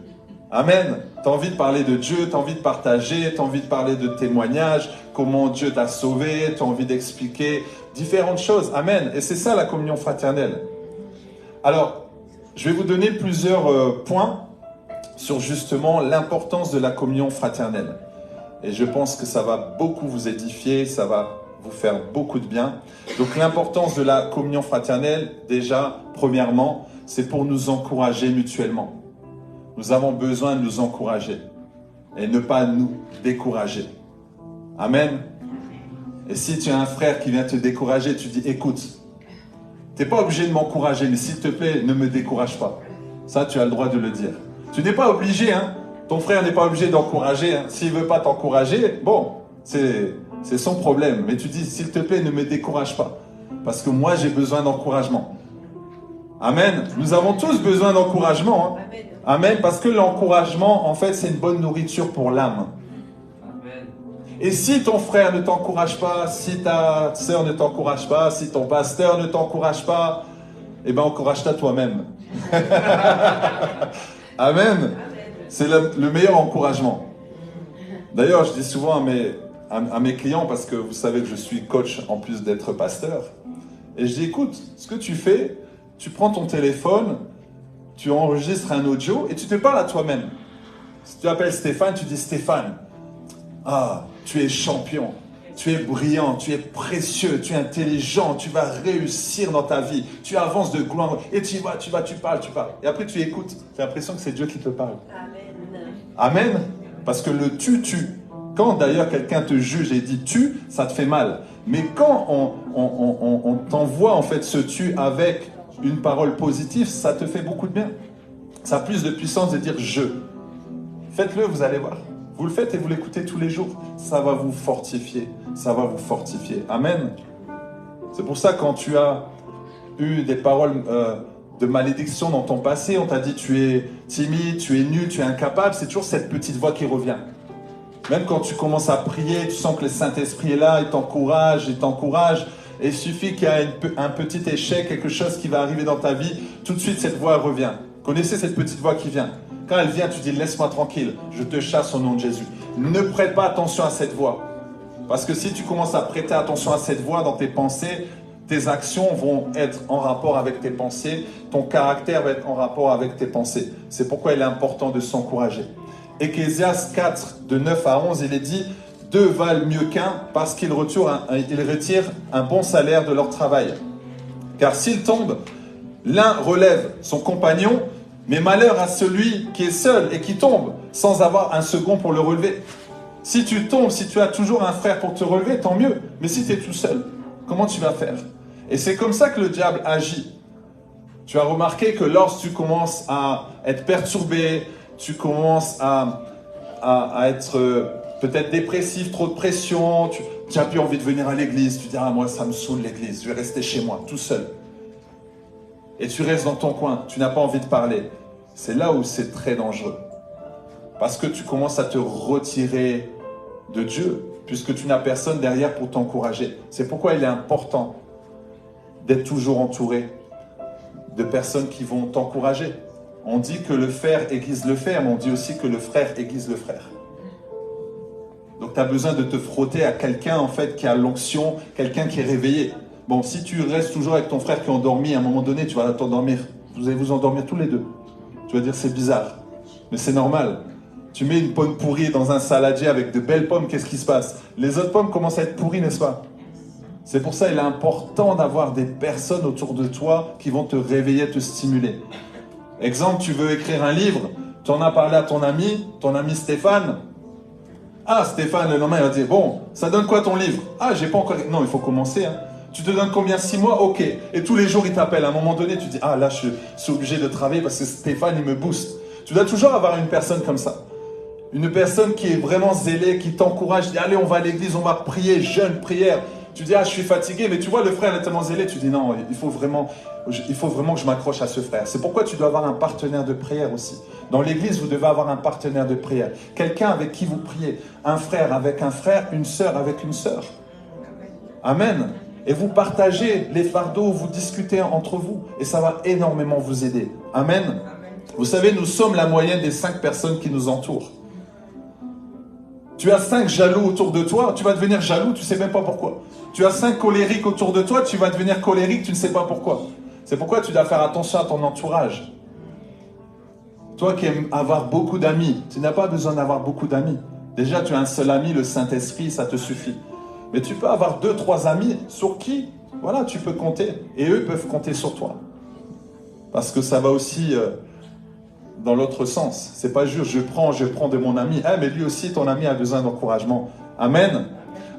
Amen. Tu as envie de parler de Dieu, tu as envie de partager, tu as envie de parler de témoignages, comment Dieu t'a sauvé, tu as envie d'expliquer différentes choses. Amen. Et c'est ça la communion fraternelle. Alors, je vais vous donner plusieurs points sur justement l'importance de la communion fraternelle. Et je pense que ça va beaucoup vous édifier, ça va vous faire beaucoup de bien. Donc l'importance de la communion fraternelle, déjà, premièrement, c'est pour nous encourager mutuellement. Nous avons besoin de nous encourager et ne pas nous décourager. Amen. Et si tu as un frère qui vient te décourager, tu dis, écoute, tu n'es pas obligé de m'encourager, mais s'il te plaît, ne me décourage pas. Ça, tu as le droit de le dire. Tu n'es pas obligé, hein. Ton frère n'est pas obligé d'encourager. Hein. S'il ne veut pas t'encourager, bon, c'est son problème. Mais tu dis, s'il te plaît, ne me décourage pas. Parce que moi, j'ai besoin d'encouragement. Amen. Nous avons tous besoin d'encouragement. Hein. Amen. Parce que l'encouragement, en fait, c'est une bonne nourriture pour l'âme. Et si ton frère ne t'encourage pas, si ta sœur ne t'encourage pas, si ton pasteur ne t'encourage pas, eh bien, encourage-toi toi-même. Amen. C'est le meilleur encouragement. D'ailleurs, je dis souvent à mes clients, parce que vous savez que je suis coach en plus d'être pasteur, et je dis, écoute, ce que tu fais, tu prends ton téléphone, tu enregistres un audio et tu te parles à toi-même. Si tu appelles Stéphane, tu dis, Stéphane, ah, tu es champion, tu es brillant, tu es précieux, tu es intelligent, tu vas réussir dans ta vie, tu avances de gloire, et tu parles. Et après tu écoutes, tu as l'impression que c'est Dieu qui te parle. Amen. Amen. Parce que le tu. Quand d'ailleurs quelqu'un te juge et dit tu, ça te fait mal. Mais quand on t'envoie en fait ce tu avec une parole positive, ça te fait beaucoup de bien. Ça a plus de puissance de dire je. Faites-le, vous allez voir. Vous le faites et vous l'écoutez tous les jours. Ça va vous fortifier. Ça va vous fortifier. Amen. C'est pour ça quand tu as eu des paroles de malédiction dans ton passé, on t'a dit tu es timide, tu es nul, tu es incapable, c'est toujours cette petite voix qui revient. Même quand tu commences à prier, tu sens que le Saint-Esprit est là, il t'encourage. Et il suffit qu'il y ait un petit échec, quelque chose qui va arriver dans ta vie, tout de suite cette voix revient. Connaissez cette petite voix qui vient. Quand elle vient, tu dis, laisse-moi tranquille, je te chasse au nom de Jésus. Ne prête pas attention à cette voix. Parce que si tu commences à prêter attention à cette voix dans tes pensées, tes actions vont être en rapport avec tes pensées, ton caractère va être en rapport avec tes pensées. C'est pourquoi il est important de s'encourager. Ecclésiaste 4, de 9 à 11, il est dit, deux valent mieux qu'un parce qu'ils retirent un bon salaire de leur travail. Car s'ils tombent, l'un relève son compagnon, mais malheur à celui qui est seul et qui tombe sans avoir un second pour le relever. Si tu tombes, si tu as toujours un frère pour te relever, tant mieux. Mais si tu es tout seul, comment tu vas faire? Et c'est comme ça que le diable agit. Tu as remarqué que lorsque tu commences à être perturbé, tu commences à être peut-être dépressif, trop de pression, tu n'as plus envie de venir à l'église, tu dis « Ah, moi, ça me saoule l'église, je vais rester chez moi, tout seul. » Et tu restes dans ton coin, tu n'as pas envie de parler. C'est là où c'est très dangereux. Parce que tu commences à te retirer de Dieu, puisque tu n'as personne derrière pour t'encourager. C'est pourquoi il est important d'être toujours entouré de personnes qui vont t'encourager. On dit que le fer aiguise le fer, mais on dit aussi que le frère aiguise le frère. Donc tu as besoin de te frotter à quelqu'un en fait qui a l'onction, quelqu'un qui est réveillé. Bon, si tu restes toujours avec ton frère qui est endormi, à un moment donné, tu vas t'endormir. Vous allez vous endormir tous les deux. Tu vas dire c'est bizarre, mais c'est normal. Tu mets une pomme pourrie dans un saladier avec de belles pommes, qu'est-ce qui se passe? Les autres pommes commencent à être pourries, n'est-ce pas? C'est pour ça qu'il est important d'avoir des personnes autour de toi qui vont te réveiller, te stimuler. Exemple, tu veux écrire un livre, tu en as parlé à ton ami Stéphane. Ah, Stéphane, le lendemain, il va dire, bon, ça donne quoi ton livre? Ah, j'ai pas encore... Non, il faut commencer. Hein. Tu te donnes combien? 6 mois? Ok. Et tous les jours, il t'appelle. À un moment donné, tu dis, ah, là, je suis obligé de travailler parce que Stéphane, il me booste. Tu dois toujours avoir une personne comme ça. Une personne qui est vraiment zélée, qui t'encourage, dit, allez, on va à l'église, on va prier, jeûne, prière. Tu dis, ah, je suis fatigué, mais tu vois, le frère est tellement zélé, tu dis, non, il faut vraiment que je m'accroche à ce frère. C'est pourquoi tu dois avoir un partenaire de prière aussi. Dans l'église, vous devez avoir un partenaire de prière. Quelqu'un avec qui vous priez. Un frère avec un frère, une sœur avec une sœur. Amen. Et vous partagez les fardeaux, vous discutez entre vous. Et ça va énormément vous aider. Amen. Vous savez, nous sommes la moyenne des 5 personnes qui nous entourent. Tu as 5 jaloux autour de toi, tu vas devenir jaloux, tu ne sais même pas pourquoi. Tu as 5 colériques autour de toi, tu vas devenir colérique, tu ne sais pas pourquoi. C'est pourquoi tu dois faire attention à ton entourage. Toi qui aimes avoir beaucoup d'amis, tu n'as pas besoin d'avoir beaucoup d'amis. Déjà, tu as un seul ami, le Saint-Esprit, ça te suffit. Mais tu peux avoir 2-3 amis sur qui, voilà, tu peux compter. Et eux peuvent compter sur toi. Parce que ça va aussi... dans l'autre sens. C'est pas juste je prends de mon ami. Ah, mais lui aussi, ton ami a besoin d'encouragement. Amen.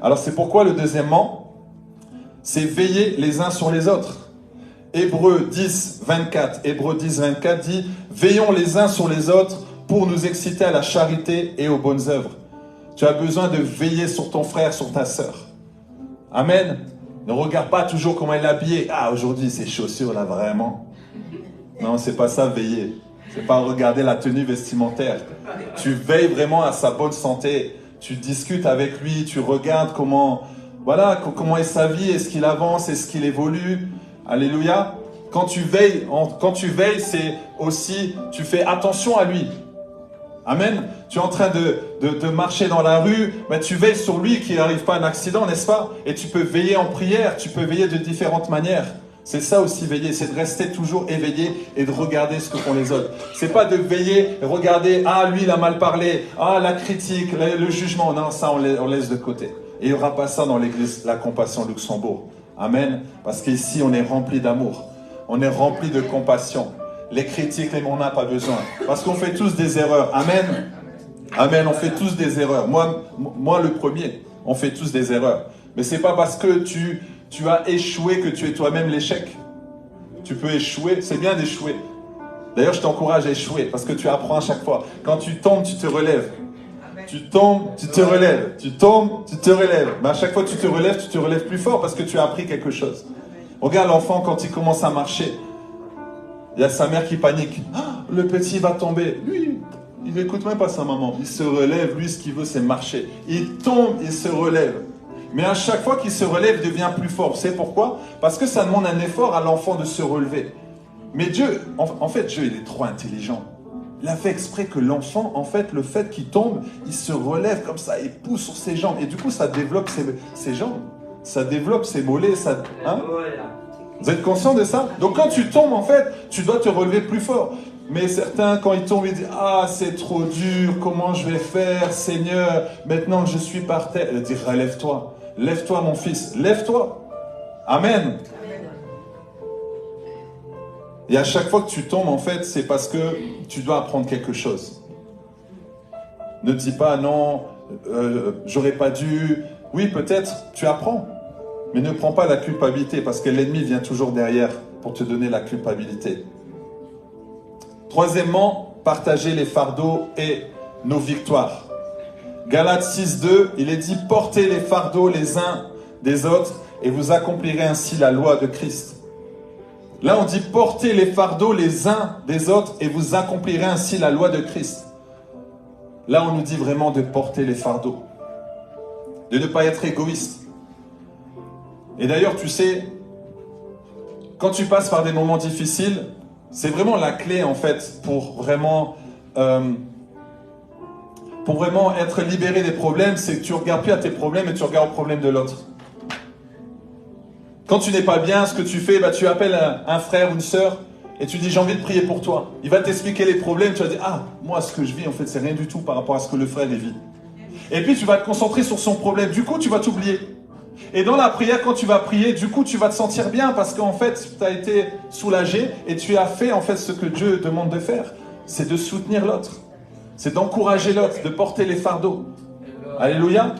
Alors c'est pourquoi le deuxièmement, c'est veiller les uns sur les autres. Hébreux 10, 24 dit « Veillons les uns sur les autres pour nous exciter à la charité et aux bonnes œuvres. » Tu as besoin de veiller sur ton frère, sur ta sœur. Amen. Ne regarde pas toujours comment elle est habillée. Ah, aujourd'hui, ces chaussures là, vraiment. Non, c'est pas ça, veiller. C'est pas regarder la tenue vestimentaire. Tu veilles vraiment à sa bonne santé. Tu discutes avec lui, tu regardes comment est sa vie, est-ce qu'il avance, est-ce qu'il évolue. Alléluia. Quand tu veilles, c'est aussi, tu fais attention à lui. Amen. Tu es en train de marcher dans la rue, mais tu veilles sur lui qu'il n'arrive pas à un accident, n'est-ce pas? Et tu peux veiller en prière, tu peux veiller de différentes manières. C'est ça aussi veiller, c'est de rester toujours éveillé et de regarder ce que font les autres. C'est pas de veiller, regarder, ah lui il a mal parlé, ah la critique, le jugement, non ça on laisse de côté. Et il n'y aura pas ça dans l'église La Compassion Luxembourg. Amen. Parce qu'ici on est rempli d'amour, on est rempli de compassion. Les critiques, on n'a pas besoin. Parce qu'on fait tous des erreurs. Amen. Amen, on fait tous des erreurs. Moi le premier, on fait tous des erreurs. Mais c'est pas parce que tu as échoué que tu es toi-même l'échec. Tu peux échouer, c'est bien d'échouer. D'ailleurs, je t'encourage à échouer parce que tu apprends à chaque fois. Quand tu tombes, tu te relèves. Tu tombes, tu te relèves. Tu tombes, tu te relèves. Mais à chaque fois que tu te relèves plus fort parce que tu as appris quelque chose. Regarde l'enfant quand il commence à marcher. Il y a sa mère qui panique. Ah, le petit va tomber. Lui, il n'écoute même pas sa maman. Il se relève. Lui, ce qu'il veut, c'est marcher. Il tombe, il se relève. Mais à chaque fois qu'il se relève, il devient plus fort. C'est pourquoi? Parce que ça demande un effort à l'enfant de se relever. Mais Dieu, en fait, Dieu, il est trop intelligent. Il a fait exprès que l'enfant, en fait, le fait qu'il tombe, il se relève comme ça, il pousse sur ses jambes. Et du coup, ça développe ses jambes. Ça développe ses mollets. Hein? Vous êtes conscient de ça? Donc quand tu tombes, en fait, tu dois te relever plus fort. Mais certains, quand ils tombent, ils disent « Ah, c'est trop dur, comment je vais faire, Seigneur, maintenant que je suis par terre. » Il dit « Relève-toi, lève-toi mon fils, lève-toi. » Amen. Et à chaque fois que tu tombes, en fait, c'est parce que tu dois apprendre quelque chose. Ne dis pas « Non, j'aurais pas dû. » Oui, peut-être, tu apprends. Mais ne prends pas la culpabilité parce que l'ennemi vient toujours derrière pour te donner la culpabilité. Troisièmement, partager les fardeaux et nos victoires. Galates 6.2, il est dit « Portez les fardeaux les uns des autres et vous accomplirez ainsi la loi de Christ. » Là, on dit « Portez les fardeaux les uns des autres et vous accomplirez ainsi la loi de Christ. » Là, on nous dit vraiment de porter les fardeaux, de ne pas être égoïste. Et d'ailleurs, tu sais, quand tu passes par des moments difficiles, C'est vraiment la clé en fait pour vraiment être libéré des problèmes, c'est que tu ne regardes plus à tes problèmes et tu regardes aux problèmes de l'autre. Quand tu n'es pas bien, ce que tu fais, tu appelles un frère ou une sœur et tu dis j'ai envie de prier pour toi. Il va t'expliquer les problèmes, tu vas dire ah, moi ce que je vis en fait c'est rien du tout par rapport à ce que le frère vit. Et puis tu vas te concentrer sur son problème, du coup tu vas t'oublier. Et dans la prière, quand tu vas prier, du coup tu vas te sentir bien parce qu'en fait tu as été soulagé et tu as fait en fait ce que Dieu demande de faire. C'est de soutenir l'autre, c'est d'encourager l'autre, de porter les fardeaux. Alléluia.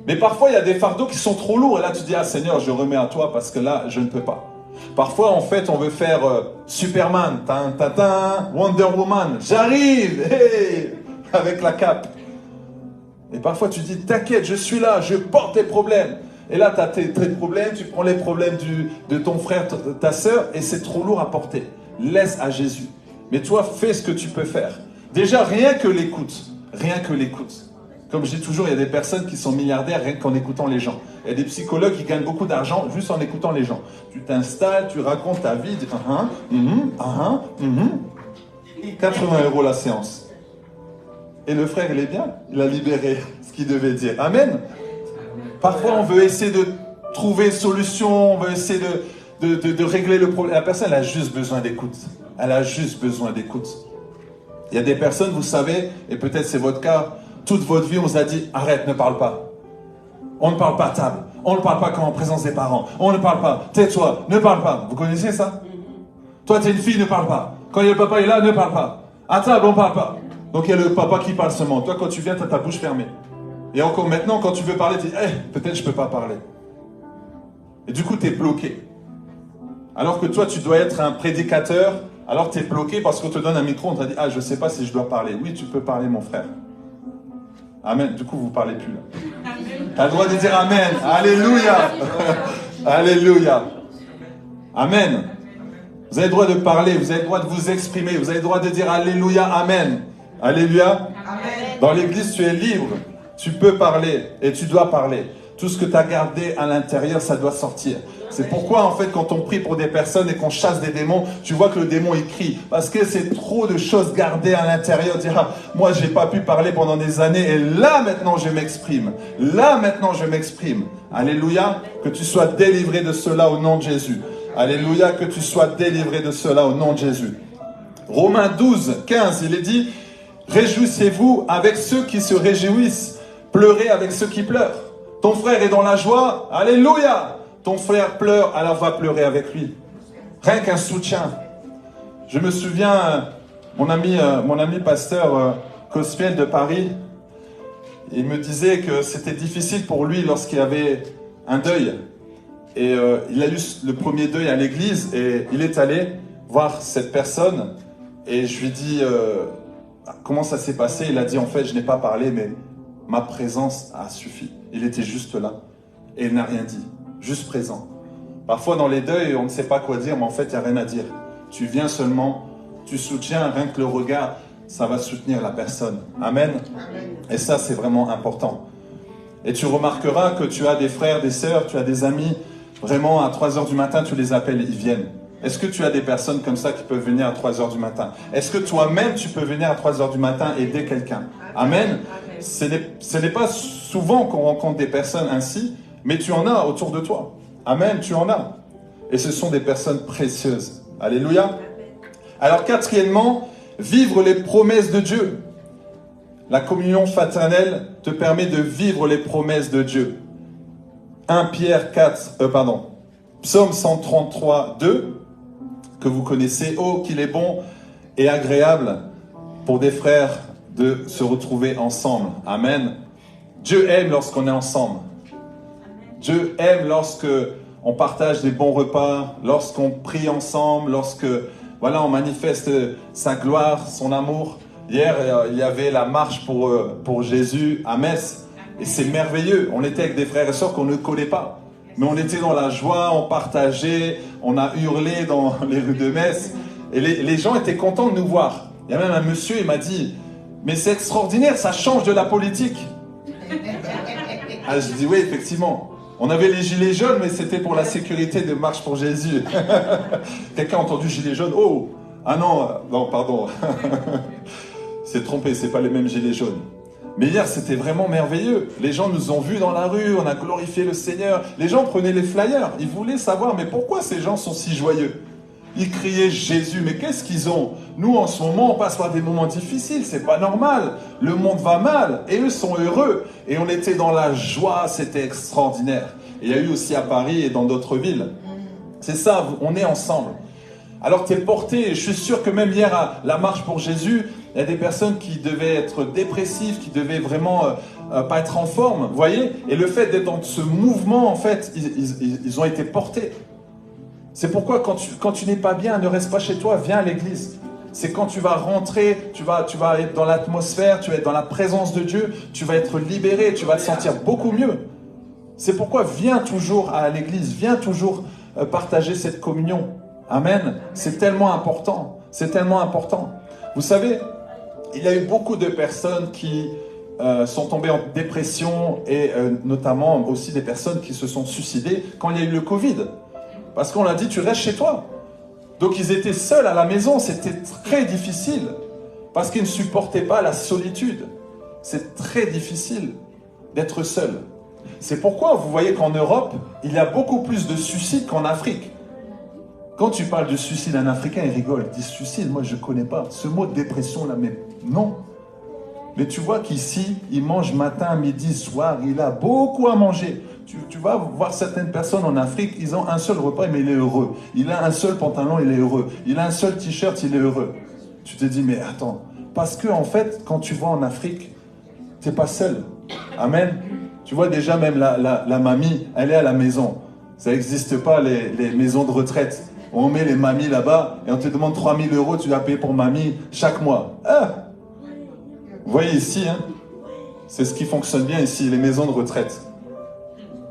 Mais parfois il y a des fardeaux qui sont trop lourds et là tu dis ah Seigneur je remets à toi parce que là je ne peux pas. Parfois en fait on veut faire Superman, Wonder Woman, j'arrive, hey, avec la cape. Et parfois tu dis t'inquiète je suis là, je porte tes problèmes. Et là tu as tes problèmes, tu prends les problèmes de ton frère, ta soeur et c'est trop lourd à porter. Laisse à Jésus. Mais toi fais ce que tu peux faire. Déjà rien que l'écoute, rien que l'écoute. Comme je dis toujours, il y a des personnes qui sont milliardaires rien qu'en écoutant les gens. Il y a des psychologues qui gagnent beaucoup d'argent juste en écoutant les gens. Tu t'installes, tu racontes ta vie, tu dis 80 € la séance. Et le frère, il est bien, il a libéré ce qu'il devait dire. Amen. Parfois, on veut essayer de trouver une solution, on veut essayer de régler le problème. La personne, elle a juste besoin d'écoute. Elle a juste besoin d'écoute. Il y a des personnes, vous savez, et peut-être c'est votre cas, toute votre vie, on vous a dit, arrête, ne parle pas. On ne parle pas à table. On ne parle pas quand en présence des parents. On ne parle pas. Tais-toi, ne parle pas. Vous connaissez ça? Toi, tu es une fille, ne parle pas. Quand il y a le papa est là, ne parle pas. À table, on ne parle pas. Donc il y a le papa qui parle seulement. Toi, quand tu viens, tu as ta bouche fermée. Et encore maintenant, quand tu veux parler, tu dis, peut-être je ne peux pas parler. Et du coup, tu es bloqué. Alors que toi, tu dois être un prédicateur. Alors tu es bloqué parce qu'on te donne un micro. On t'a dit, je ne sais pas si je dois parler. Oui, tu peux parler, mon frère. Amen. Du coup, vous ne parlez plus là. Tu as le droit de dire Amen. Alléluia. Alléluia. Amen. Vous avez le droit de parler, vous avez le droit de vous exprimer, vous avez le droit de dire Alléluia, Amen. Alléluia. Amen. Dans l'église, tu es libre. Tu peux parler et tu dois parler. Tout ce que tu as gardé à l'intérieur, ça doit sortir. C'est pourquoi, en fait, quand on prie pour des personnes et qu'on chasse des démons, tu vois que le démon, il crie. Parce que c'est trop de choses gardées à l'intérieur. Dire, moi, j'ai pas pu parler pendant des années et là, maintenant, je m'exprime. Là, maintenant, je m'exprime. Alléluia. Que tu sois délivré de cela au nom de Jésus. Alléluia. Que tu sois délivré de cela au nom de Jésus. Romains 12, 15, il est dit, réjouissez-vous avec ceux qui se réjouissent. Pleurez avec ceux qui pleurent. Ton frère est dans la joie. Alléluia. Ton frère pleure, alors va pleurer avec lui. Rien qu'un soutien. Je me souviens, mon ami pasteur Cosfiel de Paris, il me disait que c'était difficile pour lui lorsqu'il y avait un deuil. Et il a eu le premier deuil à l'église et il est allé voir cette personne. Et je lui ai dit, comment ça s'est passé? Il a dit, en fait, je n'ai pas parlé, mais ma présence a suffi. Il était juste là et il n'a rien dit. Juste présent. Parfois dans les deuils, on ne sait pas quoi dire, mais en fait, il n'y a rien à dire. Tu viens seulement, tu soutiens, rien que le regard, ça va soutenir la personne. Amen. Amen. Et ça, c'est vraiment important. Et tu remarqueras que tu as des frères, des sœurs, tu as des amis, vraiment à 3 h du matin, tu les appelles, ils viennent. Est-ce que tu as des personnes comme ça qui peuvent venir à 3 h du matin? Est-ce que toi-même, tu peux venir à 3 h du matin aider quelqu'un? Amen. Ce n'est pas souvent qu'on rencontre des personnes ainsi, mais tu en as autour de toi. Amen, tu en as. Et ce sont des personnes précieuses. Alléluia. Alors quatrièmement, vivre les promesses de Dieu. La communion fraternelle te permet de vivre les promesses de Dieu. Psaume 133, 2, que vous connaissez. Oh, qu'il est bon et agréable pour des frères de se retrouver ensemble. Amen. Dieu aime lorsqu'on est ensemble. Dieu aime lorsque on partage des bons repas, lorsqu'on prie ensemble, lorsque on manifeste sa gloire, son amour. Hier, il y avait la marche pour Jésus à Metz. Et c'est merveilleux. On était avec des frères et sœurs qu'on ne connaît pas. Mais on était dans la joie, on partageait, on a hurlé dans les rues de Metz. Et les gens étaient contents de nous voir. Il y a même un monsieur, il m'a dit, mais c'est extraordinaire, ça change de la politique. Je dis oui, effectivement. On avait les gilets jaunes, mais c'était pour la sécurité de Marche pour Jésus. Quelqu'un a entendu gilets jaunes? Oh, Ah non, non, pardon. C'est trompé, c'est pas les mêmes gilets jaunes. Mais hier, c'était vraiment merveilleux. Les gens nous ont vus dans la rue, on a glorifié le Seigneur. Les gens prenaient les flyers. Ils voulaient savoir, mais pourquoi ces gens sont si joyeux? Ils criaient Jésus, mais qu'est-ce qu'ils ont? Nous, en ce moment, on passe par des moments difficiles, c'est pas normal. Le monde va mal, et eux sont heureux. Et on était dans la joie, c'était extraordinaire. Et il y a eu aussi à Paris et dans d'autres villes. C'est ça, on est ensemble. Alors tu es porté, je suis sûr que même hier à la marche pour Jésus, il y a des personnes qui devaient être dépressives, qui devaient vraiment pas être en forme, vous voyez? Et le fait d'être dans ce mouvement, en fait, ils ont été portés. C'est pourquoi quand tu n'es pas bien, ne reste pas chez toi, viens à l'église. C'est quand tu vas rentrer, tu vas être dans l'atmosphère, tu vas être dans la présence de Dieu, tu vas être libéré, tu vas te sentir beaucoup mieux. C'est pourquoi viens toujours à l'église, viens toujours partager cette communion. Amen. C'est tellement important. C'est tellement important. Vous savez, il y a eu beaucoup de personnes qui sont tombées en dépression et notamment aussi des personnes qui se sont suicidées quand il y a eu le Covid. Parce qu'on l'a dit, tu restes chez toi. Donc ils étaient seuls à la maison. C'était très difficile parce qu'ils ne supportaient pas la solitude. C'est très difficile d'être seul. C'est pourquoi vous voyez qu'en Europe, il y a beaucoup plus de suicides qu'en Afrique. Quand tu parles de suicide, un Africain, il rigole. Il dit suicide, moi je ne connais pas. Ce mot de dépression là, mais non. Mais tu vois qu'ici, il mange matin, midi, soir, il a beaucoup à manger. Tu vas voir certaines personnes en Afrique, ils ont un seul repas, mais il est heureux. Il a un seul pantalon, il est heureux. Il a un seul t-shirt, il est heureux. Tu te dis, mais attends, parce que en fait, quand tu vas en Afrique, tu n'es pas seul. Amen. Tu vois déjà même la mamie, elle est à la maison. Ça n'existe pas les maisons de retraite. On met les mamies là-bas et on te demande 3 000 €, tu dois payer pour mamie chaque mois. Ah, vous voyez ici, hein, c'est ce qui fonctionne bien ici, les maisons de retraite.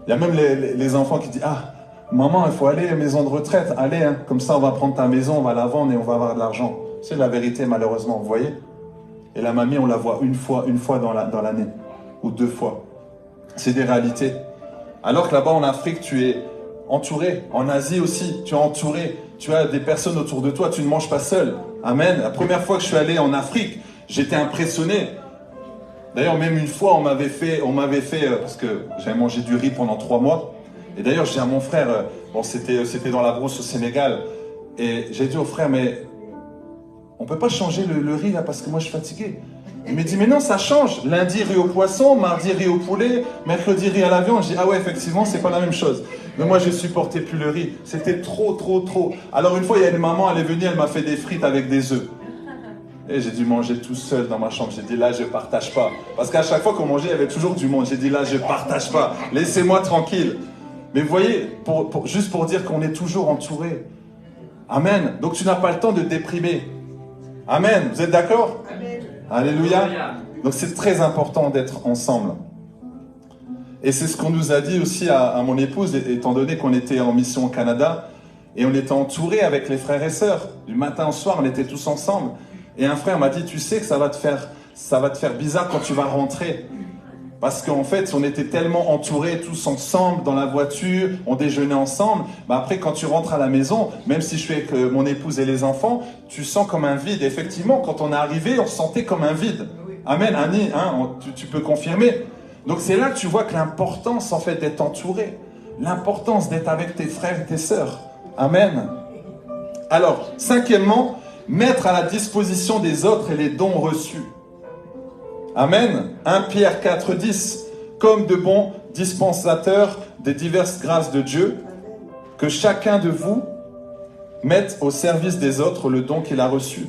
Il y a même les enfants qui disent, ah, maman, il faut aller à la maison de retraite, allez, hein, comme ça on va prendre ta maison, on va la vendre et on va avoir de l'argent. C'est la vérité malheureusement, vous voyez. Et la mamie, on la voit une fois dans l'année, ou 2 fois. C'est des réalités. Alors que là-bas en Afrique, tu es entouré. En Asie aussi, tu es entouré. Tu as des personnes autour de toi, tu ne manges pas seul. Amen. La première fois que je suis allé en Afrique, j'étais impressionné. D'ailleurs, même une fois, on m'avait fait parce que j'avais mangé du riz pendant 3 mois. Et d'ailleurs, j'ai à mon frère, bon, c'était dans la brousse au Sénégal. Et j'ai dit au frère, mais on ne peut pas changer le riz là parce que moi je suis fatigué. Il m'a dit, mais non, ça change. Lundi, riz au poisson, mardi, riz au poulet, mercredi, riz à la viande. J'ai dit, ah ouais, effectivement, c'est pas la même chose. Mais moi, je supportais plus le riz. C'était trop. Alors une fois, il y a une maman, elle est venue, elle m'a fait des frites avec des œufs. Et j'ai dû manger tout seul dans ma chambre. J'ai dit, là, je partage pas. Parce qu'à chaque fois qu'on mangeait, il y avait toujours du monde. J'ai dit, là, je partage pas. Laissez-moi tranquille. Mais vous voyez, juste pour dire qu'on est toujours entouré. Amen. Donc tu n'as pas le temps de déprimer. Amen. Vous êtes d'accord? Amen. Alléluia. Donc c'est très important d'être ensemble. Et c'est ce qu'on nous a dit aussi à mon épouse, étant donné qu'on était en mission au Canada, et on était entouré avec les frères et sœurs. Du matin au soir, on était tous ensemble. Et un frère m'a dit, tu sais que ça va te faire bizarre quand tu vas rentrer. Parce qu'en fait, on était tellement entourés tous ensemble dans la voiture, on déjeunait ensemble. Bah après, quand tu rentres à la maison, même si je suis avec mon épouse et les enfants, tu sens comme un vide. Effectivement, quand on est arrivé, on sentait comme un vide. Amen, Annie, hein, tu peux confirmer. Donc c'est là que tu vois que l'importance en fait d'être entouré, l'importance d'être avec tes frères et tes sœurs. Amen. Alors, 5e, mettre à la disposition des autres les dons reçus. Amen. 1 Pierre 4, 10. Comme de bons dispensateurs des diverses grâces de Dieu, que chacun de vous mette au service des autres le don qu'il a reçu.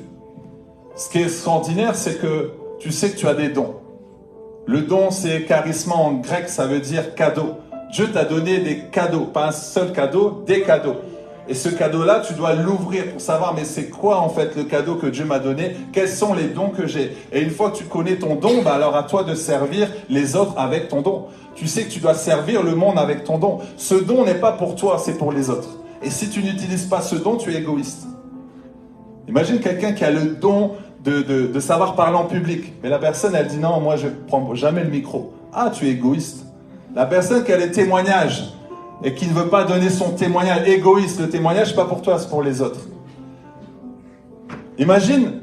Ce qui est extraordinaire, c'est que tu sais que tu as des dons. Le don, c'est charisma en grec, ça veut dire cadeau. Dieu t'a donné des cadeaux, pas un seul cadeau, des cadeaux. Et ce cadeau-là, tu dois l'ouvrir pour savoir, mais c'est quoi en fait le cadeau que Dieu m'a donné? Quels sont les dons que j'ai? Et une fois que tu connais ton don, bah alors à toi de servir les autres avec ton don. Tu sais que tu dois servir le monde avec ton don. Ce don n'est pas pour toi, c'est pour les autres. Et si tu n'utilises pas ce don, tu es égoïste. Imagine quelqu'un qui a le don de savoir parler en public. Mais la personne, elle dit non, moi je ne prends jamais le micro. Ah, tu es égoïste. La personne qui a les témoignages et qui ne veut pas donner son témoignage, égoïste, le témoignage, c'est pas pour toi, c'est pour les autres. Imagine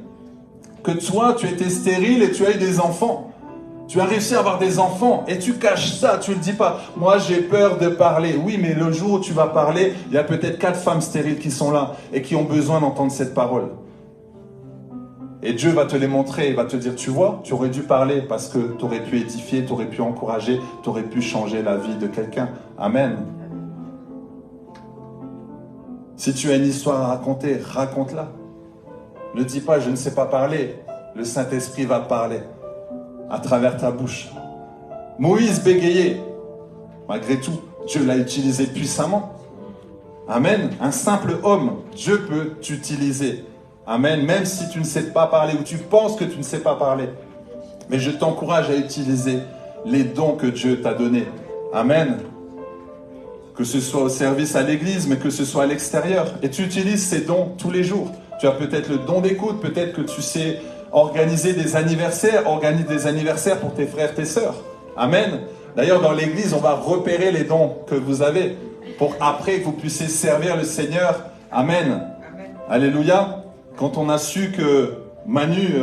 que toi, tu étais stérile et tu as eu des enfants. Tu as réussi à avoir des enfants et tu caches ça, tu ne le dis pas. Moi, j'ai peur de parler. Oui, mais le jour où tu vas parler, il y a peut-être 4 femmes stériles qui sont là et qui ont besoin d'entendre cette parole. Et Dieu va te les montrer, il va te dire, tu vois, tu aurais dû parler parce que tu aurais pu édifier, tu aurais pu encourager, tu aurais pu changer la vie de quelqu'un. Amen. Si tu as une histoire à raconter, raconte-la. Ne dis pas, je ne sais pas parler. Le Saint-Esprit va parler à travers ta bouche. Moïse bégayait. Malgré tout, Dieu l'a utilisé puissamment. Amen. Un simple homme, Dieu peut t'utiliser. Amen. Même si tu ne sais pas parler ou tu penses que tu ne sais pas parler. Mais je t'encourage à utiliser les dons que Dieu t'a donnés. Amen. Que ce soit au service à l'église, mais que ce soit à l'extérieur. Et tu utilises ces dons tous les jours. Tu as peut-être le don d'écoute, peut-être que tu sais organiser des anniversaires. Organise des anniversaires pour tes frères, tes sœurs. Amen. D'ailleurs, dans l'église, on va repérer les dons que vous avez pour après que vous puissiez servir le Seigneur. Amen. Amen. Alléluia. Quand on a su que Manu,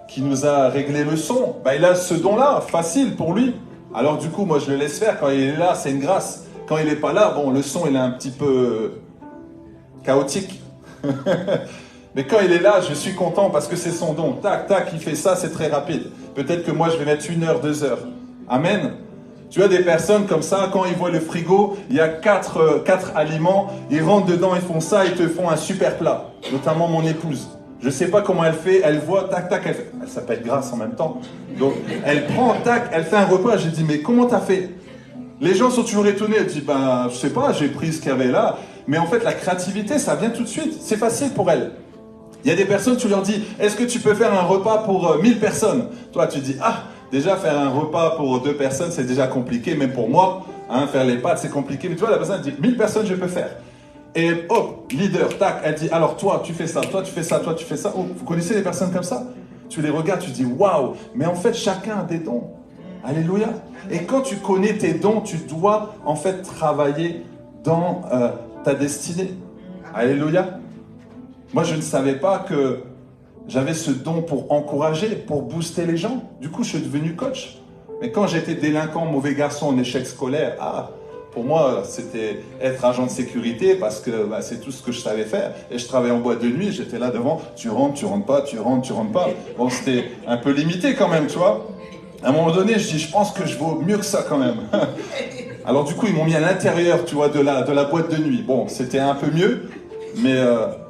qui nous a réglé le son, il a ce don-là, facile pour lui. Alors du coup, moi je le laisse faire. Quand il est là, c'est une grâce. Quand il n'est pas là, bon, le son il est un petit peu chaotique. Mais quand il est là, je suis content parce que c'est son don. Tac, tac, il fait ça, c'est très rapide. Peut-être que moi je vais mettre 1 heure, 2 heures. Amen. Tu as des personnes comme ça, quand ils voient le frigo, il y a 4 aliments, ils rentrent dedans, ils font ça, ils te font un super plat. Notamment mon épouse. Je ne sais pas comment elle fait, elle voit, tac, tac, elle s'appelle Grâce en même temps. Donc, elle prend, tac, elle fait un repas. J'ai dit, mais comment t'as fait? Les gens sont toujours étonnés. Elle dit, je sais pas, j'ai pris ce qu'il y avait là. Mais en fait, la créativité, ça vient tout de suite. C'est facile pour elle. Il y a des personnes, tu leur dis, est-ce que tu peux faire un repas pour 1000 personnes? Toi, tu dis, déjà, faire un repas pour 2 personnes, c'est déjà compliqué, même pour moi. Faire les pâtes, c'est compliqué. Mais tu vois, la personne dit, 1000 personnes, je peux faire. Et hop, leader, tac, elle dit, alors toi, tu fais ça, toi, tu fais ça, toi, tu fais ça. Oh, vous connaissez les personnes comme ça? Tu les regardes, tu dis, waouh. Mais en fait, chacun a des dons. Alléluia. Et quand tu connais tes dons, tu dois en fait travailler dans ta destinée. Alléluia. Moi, je ne savais pas que j'avais ce don pour encourager, pour booster les gens. Du coup, je suis devenu coach. Mais quand j'étais délinquant, mauvais garçon en échec scolaire, pour moi, c'était être agent de sécurité parce que c'est tout ce que je savais faire. Et je travaillais en boîte de nuit, j'étais là devant, tu rentres pas, tu rentres pas. Bon, c'était un peu limité quand même, tu vois. À un moment donné, je dis, je pense que je vaux mieux que ça quand même. Alors du coup, ils m'ont mis à l'intérieur, tu vois, de la boîte de nuit. Bon, c'était un peu mieux, mais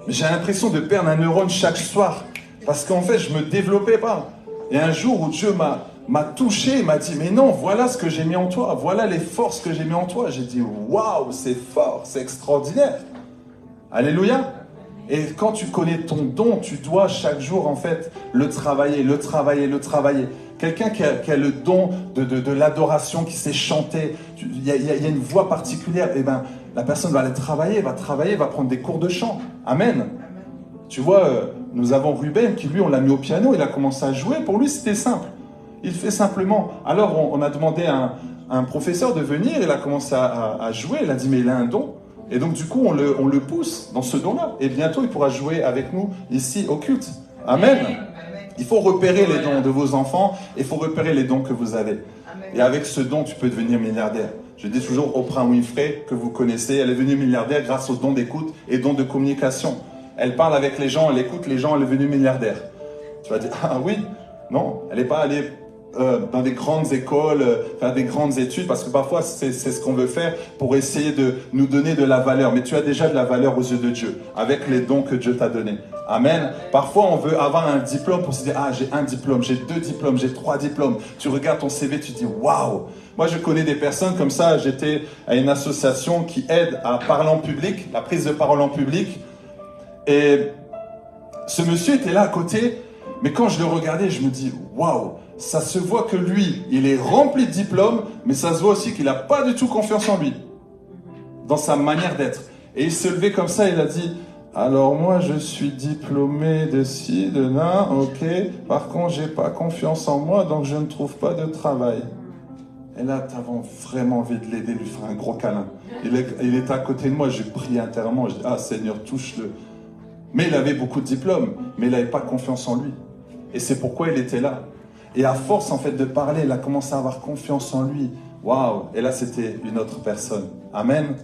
j'ai l'impression de perdre un neurone chaque soir. Parce qu'en fait, je me développais pas. Et un jour où Dieu m'a touché, m'a dit, mais non, voilà ce que j'ai mis en toi, voilà les forces que j'ai mis en toi. J'ai dit, waouh, c'est fort, c'est extraordinaire. Alléluia. Et quand tu connais ton don, tu dois chaque jour, en fait, le travailler. Quelqu'un qui a le don de l'adoration, qui sait chanter, il y a une voix particulière, la personne va aller travailler, va prendre des cours de chant. Amen. Tu vois, nous avons Ruben, qui lui, on l'a mis au piano, il a commencé à jouer. Pour lui, c'était simple. Il fait simplement. Alors, on a demandé à un professeur de venir, il a commencé à jouer, il a dit, mais il a un don. Et donc, du coup, on le pousse dans ce don-là. Et bientôt, il pourra jouer avec nous ici au culte. Amen. Il faut repérer les dons de vos enfants, et il faut repérer les dons que vous avez. Et avec ce don, tu peux devenir milliardaire. Je dis toujours Oprah Winfrey, que vous connaissez, elle est devenue milliardaire grâce aux dons d'écoute et dons de communication. Elle parle avec les gens, elle écoute les gens, elle est devenue milliardaire. Tu vas dire, oui, non, elle n'est pas allée dans des grandes écoles, faire des grandes études, parce que parfois c'est ce qu'on veut faire pour essayer de nous donner de la valeur. Mais tu as déjà de la valeur aux yeux de Dieu, avec les dons que Dieu t'a donnés. Amen. Parfois on veut avoir un diplôme pour se dire, j'ai un diplôme, j'ai 2 diplômes, j'ai 3 diplômes. Tu regardes ton CV, tu dis, waouh. Moi je connais des personnes comme ça, j'étais à une association qui aide à parler en public, la prise de parole en public. Et ce monsieur était là à côté, mais quand je le regardais, je me dis, waouh. Ça se voit que lui, il est rempli de diplômes, mais ça se voit aussi qu'il n'a pas du tout confiance en lui, dans sa manière d'être. Et il s'est levé comme ça, il a dit, alors moi je suis diplômé de ci, de là, ok, par contre j'ai pas confiance en moi, donc je ne trouve pas de travail. Et là, tu avais vraiment envie de l'aider, lui faire un gros câlin. Il était à côté de moi, j'ai prié intérieurement, je dis, Seigneur, touche-le. Mais il avait beaucoup de diplômes, mais il n'avait pas confiance en lui. Et c'est pourquoi il était là. Et à force, en fait, de parler, il a commencé à avoir confiance en lui. Waouh! Et là, c'était une autre personne. Amen.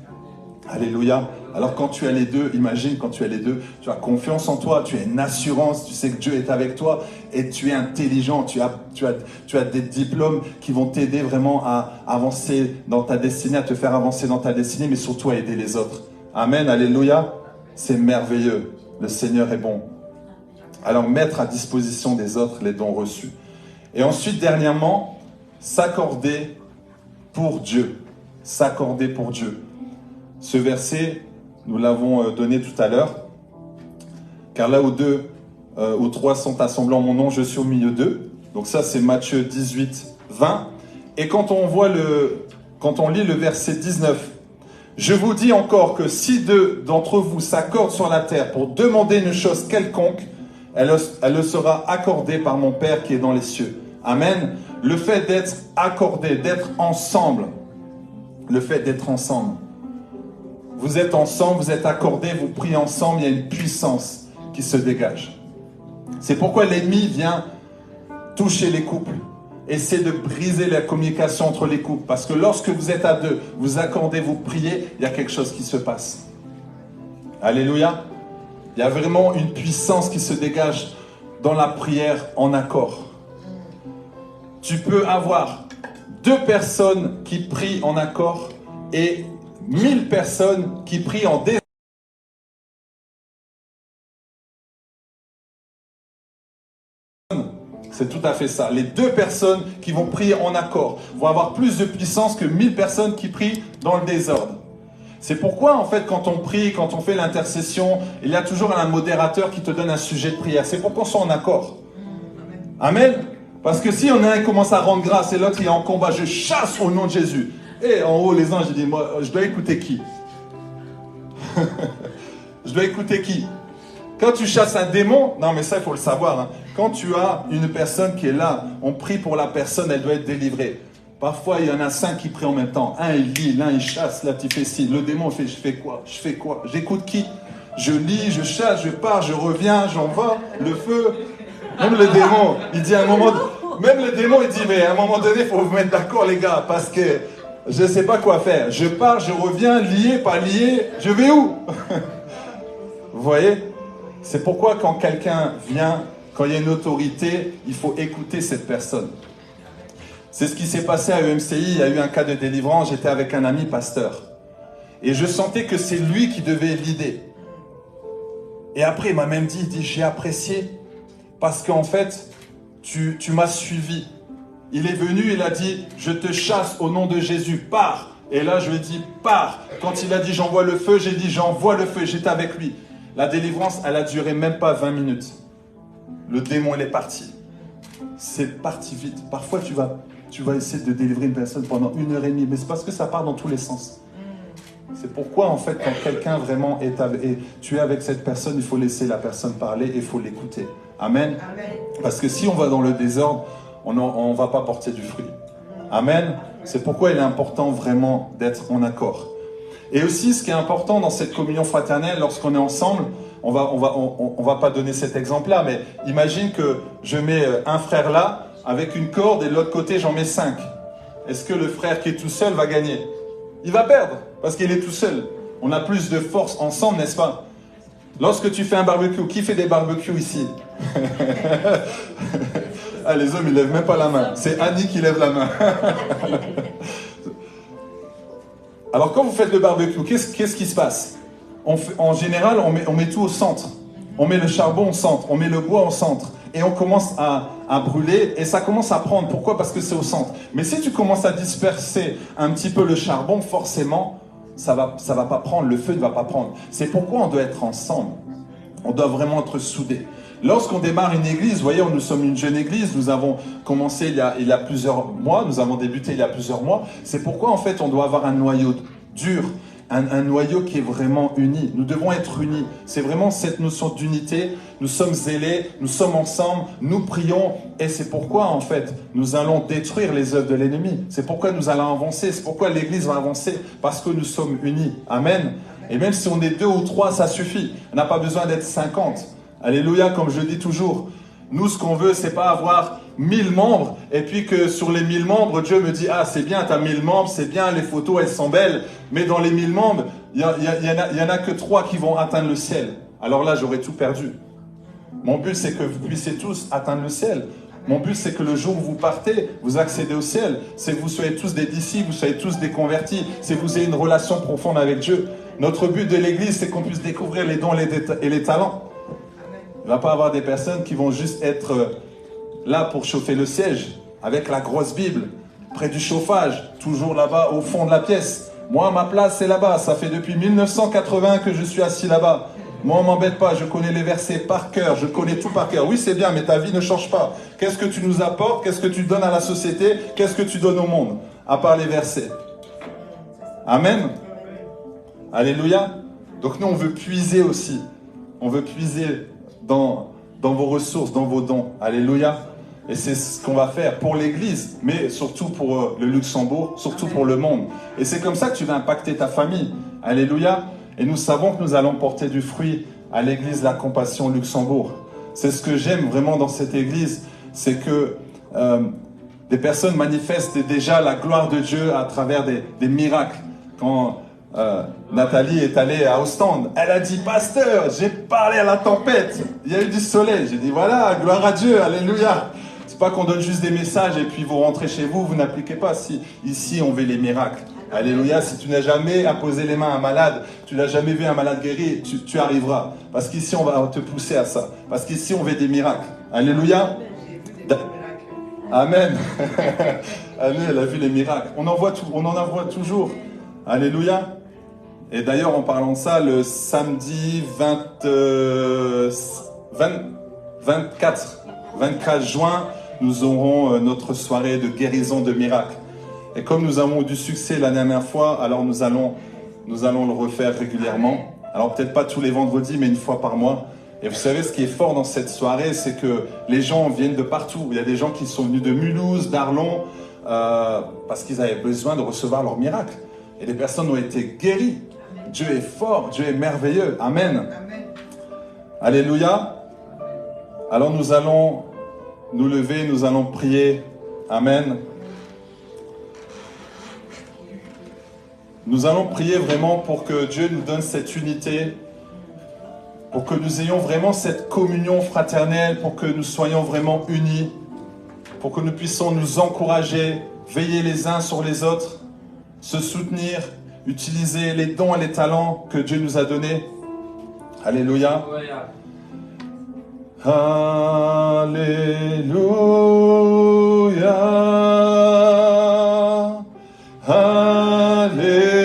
Alléluia. Alors quand tu as les deux, imagine quand tu as les deux, tu as confiance en toi, tu as une assurance, tu sais que Dieu est avec toi et tu es intelligent, tu as des diplômes qui vont t'aider vraiment à avancer dans ta destinée, à te faire avancer dans ta destinée, mais surtout à aider les autres. Amen, alléluia. C'est merveilleux. Le Seigneur est bon. Alors mettre à disposition des autres les dons reçus. Et ensuite, dernièrement, s'accorder pour Dieu. S'accorder pour Dieu. Ce verset, nous l'avons donné tout à l'heure. Car là où deux ou trois sont assemblés en mon nom, je suis au milieu d'eux. Donc ça, c'est Matthieu 18, 20. Et quand on lit le verset 19, je vous dis encore que si deux d'entre vous s'accordent sur la terre pour demander une chose quelconque, elle le sera accordée par mon Père qui est dans les cieux. Amen. Le fait d'être accordé, d'être ensemble, le fait d'être ensemble. Vous êtes ensemble, vous êtes accordés, vous priez ensemble, il y a une puissance qui se dégage. C'est pourquoi l'ennemi vient toucher les couples, essaie de briser la communication entre les couples. Parce que lorsque vous êtes à deux, vous accordez, vous priez, il y a quelque chose qui se passe. Alléluia. Il y a vraiment une puissance qui se dégage dans la prière en accord. Tu peux avoir 2 personnes qui prient en accord et 1000 personnes qui prient en désaccord. C'est tout à fait ça. Les 2 personnes qui vont prier en accord vont avoir plus de puissance que 1000 personnes qui prient dans le désordre. C'est pourquoi, en fait, quand on prie, quand on fait l'intercession, il y a toujours un modérateur qui te donne un sujet de prière. C'est pour qu'on soit en accord. Amen. Parce que si on a un qui commence à rendre grâce et l'autre il est en combat, je chasse au nom de Jésus. Et en haut, les anges, je dis, moi, je dois écouter qui? Je dois écouter qui? Quand tu chasses un démon, non mais ça il faut le savoir, hein. Quand tu as une personne qui est là, on prie pour la personne, elle doit être délivrée. Parfois il y en a 5 qui prient en même temps. Un il lit, l'un il chasse, là tu fais ci. Le démon fait, je fais quoi? Je fais quoi? J'écoute qui? Je lis, je chasse, je pars, je reviens, j'envoie le feu. Même le démon, il dit à un moment, même le démon il dit mais à un moment donné il faut vous mettre d'accord les gars, parce que je ne sais pas quoi faire. Je pars, je reviens, lié, pas lié, je vais où? Vous voyez? C'est pourquoi quand quelqu'un vient, quand il y a une autorité, il faut écouter cette personne. C'est ce qui s'est passé à EMCI, il y a eu un cas de délivrance, j'étais avec un ami pasteur. Et je sentais que c'est lui qui devait l'idée. Et après il m'a même dit, j'ai apprécié, parce qu'en fait, tu m'as suivi. Il est venu, il a dit, je te chasse au nom de Jésus, pars. Et là je lui ai dit, pars. Quand il a dit, j'envoie le feu, j'ai dit, j'envoie le feu, j'étais avec lui. La délivrance, elle a duré même pas 20 minutes. Le démon, il est parti. C'est parti vite. Parfois, tu vas essayer de délivrer une personne pendant 1h30, mais c'est parce que ça part dans tous les sens. C'est pourquoi, en fait, quand quelqu'un vraiment et tu es avec cette personne, il faut laisser la personne parler et il faut l'écouter. Amen. Amen. Parce que si on va dans le désordre, on ne va pas porter du fruit. Amen. C'est pourquoi il est important vraiment d'être en accord. Et aussi, ce qui est important dans cette communion fraternelle, lorsqu'on est ensemble, on va pas donner cet exemple-là, mais imagine que je mets un frère là, avec une corde, et de l'autre côté, j'en mets 5. Est-ce que le frère qui est tout seul va gagner? Il va perdre, parce qu'il est tout seul. On a plus de force ensemble, n'est-ce pas? Lorsque tu fais un barbecue, qui fait des barbecues ici? Ah, les hommes, ils lèvent même pas la main. C'est Annie qui lève la main. Alors, quand vous faites le barbecue, qu'est-ce qui se passe? En général, on met tout au centre. On met le charbon au centre, on met le bois au centre. Et on commence à brûler et ça commence à prendre. Pourquoi? Parce que c'est au centre. Mais si tu commences à disperser un petit peu le charbon, forcément, ça va pas prendre, le feu ne va pas prendre. C'est pourquoi on doit être ensemble. On doit vraiment être soudés. Lorsqu'on démarre une église, vous voyez, nous sommes une jeune église, nous avons commencé il y a plusieurs mois, nous avons débuté il y a plusieurs mois. C'est pourquoi en fait on doit avoir un noyau dur, un noyau qui est vraiment uni. Nous devons être unis. C'est vraiment cette notion d'unité. Nous sommes zélés, nous sommes ensemble, nous prions. Et c'est pourquoi en fait nous allons détruire les œuvres de l'ennemi. C'est pourquoi nous allons avancer. C'est pourquoi l'église va avancer. Parce que nous sommes unis. Amen. Et même si on est 2 ou 3, ça suffit. On n'a pas besoin d'être 50. Alléluia, comme je dis toujours. Nous, ce qu'on veut, c'est pas avoir 1000 membres, et puis que sur les 1000 membres, Dieu me dit, ah, c'est bien, t'as 1000 membres, c'est bien, les photos, elles sont belles, mais dans les 1000 membres, il y en a que 3 qui vont atteindre le ciel. Alors là, j'aurais tout perdu. Mon but, c'est que vous puissiez tous atteindre le ciel. Mon but, c'est que le jour où vous partez, vous accédez au ciel. C'est que vous soyez tous des disciples, vous soyez tous des convertis, c'est que vous ayez une relation profonde avec Dieu. Notre but de l'Église, c'est qu'on puisse découvrir les dons et les talents. Il ne va pas avoir des personnes qui vont juste être là pour chauffer le siège, avec la grosse Bible, près du chauffage, toujours là-bas au fond de la pièce. Moi, ma place, c'est là-bas. Ça fait depuis 1980 que je suis assis là-bas. Moi, on m'embête pas, je connais les versets par cœur, je connais tout par cœur. Oui, c'est bien, mais ta vie ne change pas. Qu'est-ce que tu nous apportes? Qu'est-ce que tu donnes à la société? Qu'est-ce que tu donnes au monde? À part les versets. Amen. Alléluia. Donc nous, on veut puiser aussi. On veut puiser dans vos ressources, dans vos dons. Alléluia. Et c'est ce qu'on va faire pour l'Église, mais surtout pour le Luxembourg, surtout pour le monde. Et c'est comme ça que tu vas impacter ta famille. Alléluia. Et nous savons que nous allons porter du fruit à l'Église La Compassion Luxembourg. C'est ce que j'aime vraiment dans cette Église, c'est que des personnes manifestent déjà la gloire de Dieu à travers des miracles. Quand Nathalie est allée à Ostende, elle a dit, pasteur, j'ai parlé à la tempête, il y a eu du soleil. J'ai dit, voilà, gloire à Dieu, alléluia. C'est pas qu'on donne juste des messages et puis vous rentrez chez vous, vous n'appliquez pas. Si, ici, on veut les miracles. Alléluia, si tu n'as jamais imposé les mains à un malade, tu n'as jamais vu un malade guéri, tu arriveras. Parce qu'ici, on va te pousser à ça. Parce qu'ici, on veut des miracles. Alléluia. Amen. Amen, elle a vu les miracles. On en voit toujours. Alléluia. Et d'ailleurs, en parlant de ça, le samedi 24 juin, nous aurons notre soirée de guérison de miracles. Et comme nous avons eu du succès la dernière fois, alors nous allons le refaire régulièrement. Alors peut-être pas tous les vendredis, mais une fois par mois. Et vous savez, ce qui est fort dans cette soirée, c'est que les gens viennent de partout. Il y a des gens qui sont venus de Mulhouse, d'Arlon, parce qu'ils avaient besoin de recevoir leur miracle. Et les personnes ont été guéries. Dieu est fort, Dieu est merveilleux. Amen. Alléluia. Alors nous allons nous lever, nous allons prier. Amen. Nous allons prier vraiment pour que Dieu nous donne cette unité, pour que nous ayons vraiment cette communion fraternelle, pour que nous soyons vraiment unis, pour que nous puissions nous encourager, veiller les uns sur les autres, se soutenir, utiliser les dons et les talents que Dieu nous a donnés. Alléluia. Alléluia. Alléluia. Alléluia.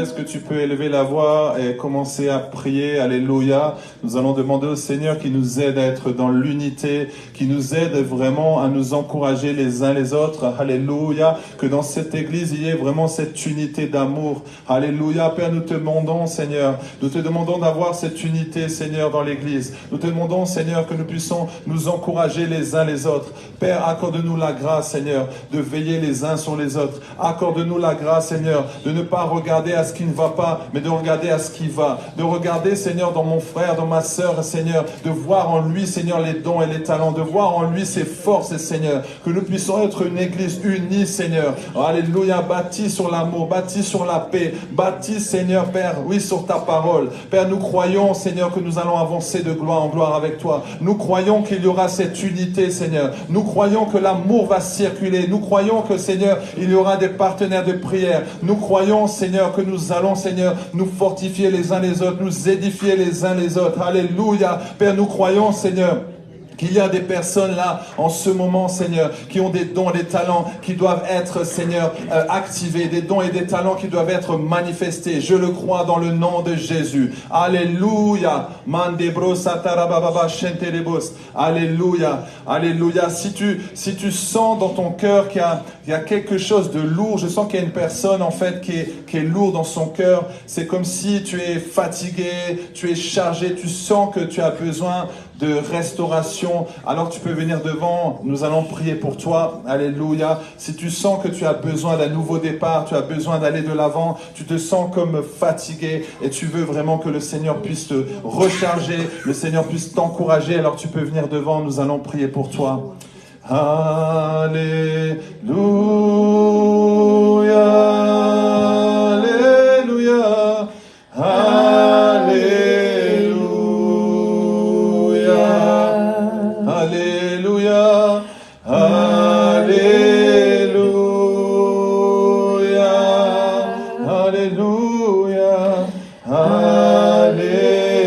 est-ce que tu peux élever la voix et commencer à prier? Alléluia. Nous allons demander au Seigneur qui nous aide à être dans l'unité, qui nous aide vraiment à nous encourager les uns les autres. Alléluia. Que dans cette église, il y ait vraiment cette unité d'amour. Alléluia. Père, nous te demandons, Seigneur, nous te demandons d'avoir cette unité, Seigneur, dans l'église. Nous te demandons, Seigneur, que nous puissions nous encourager les uns les autres. Père, accorde-nous la grâce, Seigneur, de veiller les uns sur les autres. Accorde-nous la grâce, Seigneur, de ne pas regarder à ce qui ne va pas, mais de regarder à ce qui va. De regarder, Seigneur, dans mon frère, dans ma sœur, Seigneur, de voir en lui, Seigneur, les dons et les talents, de voir en lui ses forces, Seigneur. Que nous puissions être une église unie, Seigneur. Alléluia, bâtie sur l'amour, bâtie sur la paix, bâtie, Seigneur, Père, oui, sur ta parole. Père, nous croyons, Seigneur, que nous allons avancer de gloire en gloire avec toi. Nous croyons qu'il y aura cette unité, Seigneur. Nous croyons que l'amour va circuler. Nous croyons que, Seigneur, il y aura des partenaires de prière. Nous croyons, Seigneur, que nous allons, Seigneur, nous fortifier les uns les autres, nous édifier les uns les autres. Alléluia. Père, nous croyons, Seigneur, qu'il y a des personnes là, en ce moment, Seigneur, qui ont des dons, des talents qui doivent être, Seigneur, activés, des dons et des talents qui doivent être manifestés. Je le crois dans le nom de Jésus. Alléluia. Alléluia. Alléluia. Si tu sens dans ton cœur qu'il y a quelque chose de lourd, je sens qu'il y a une personne, en fait, qui est lourde dans son cœur. C'est comme si tu es fatigué, tu es chargé, tu sens que tu as besoin de restauration, alors tu peux venir devant, nous allons prier pour toi, alléluia. Si tu sens que tu as besoin d'un nouveau départ, tu as besoin d'aller de l'avant, tu te sens comme fatigué et tu veux vraiment que le Seigneur puisse te recharger, le Seigneur puisse t'encourager, alors tu peux venir devant, nous allons prier pour toi. Alléluia, alléluia, alléluia. Alléluia, Alléluia, Alléluia, Alléluia,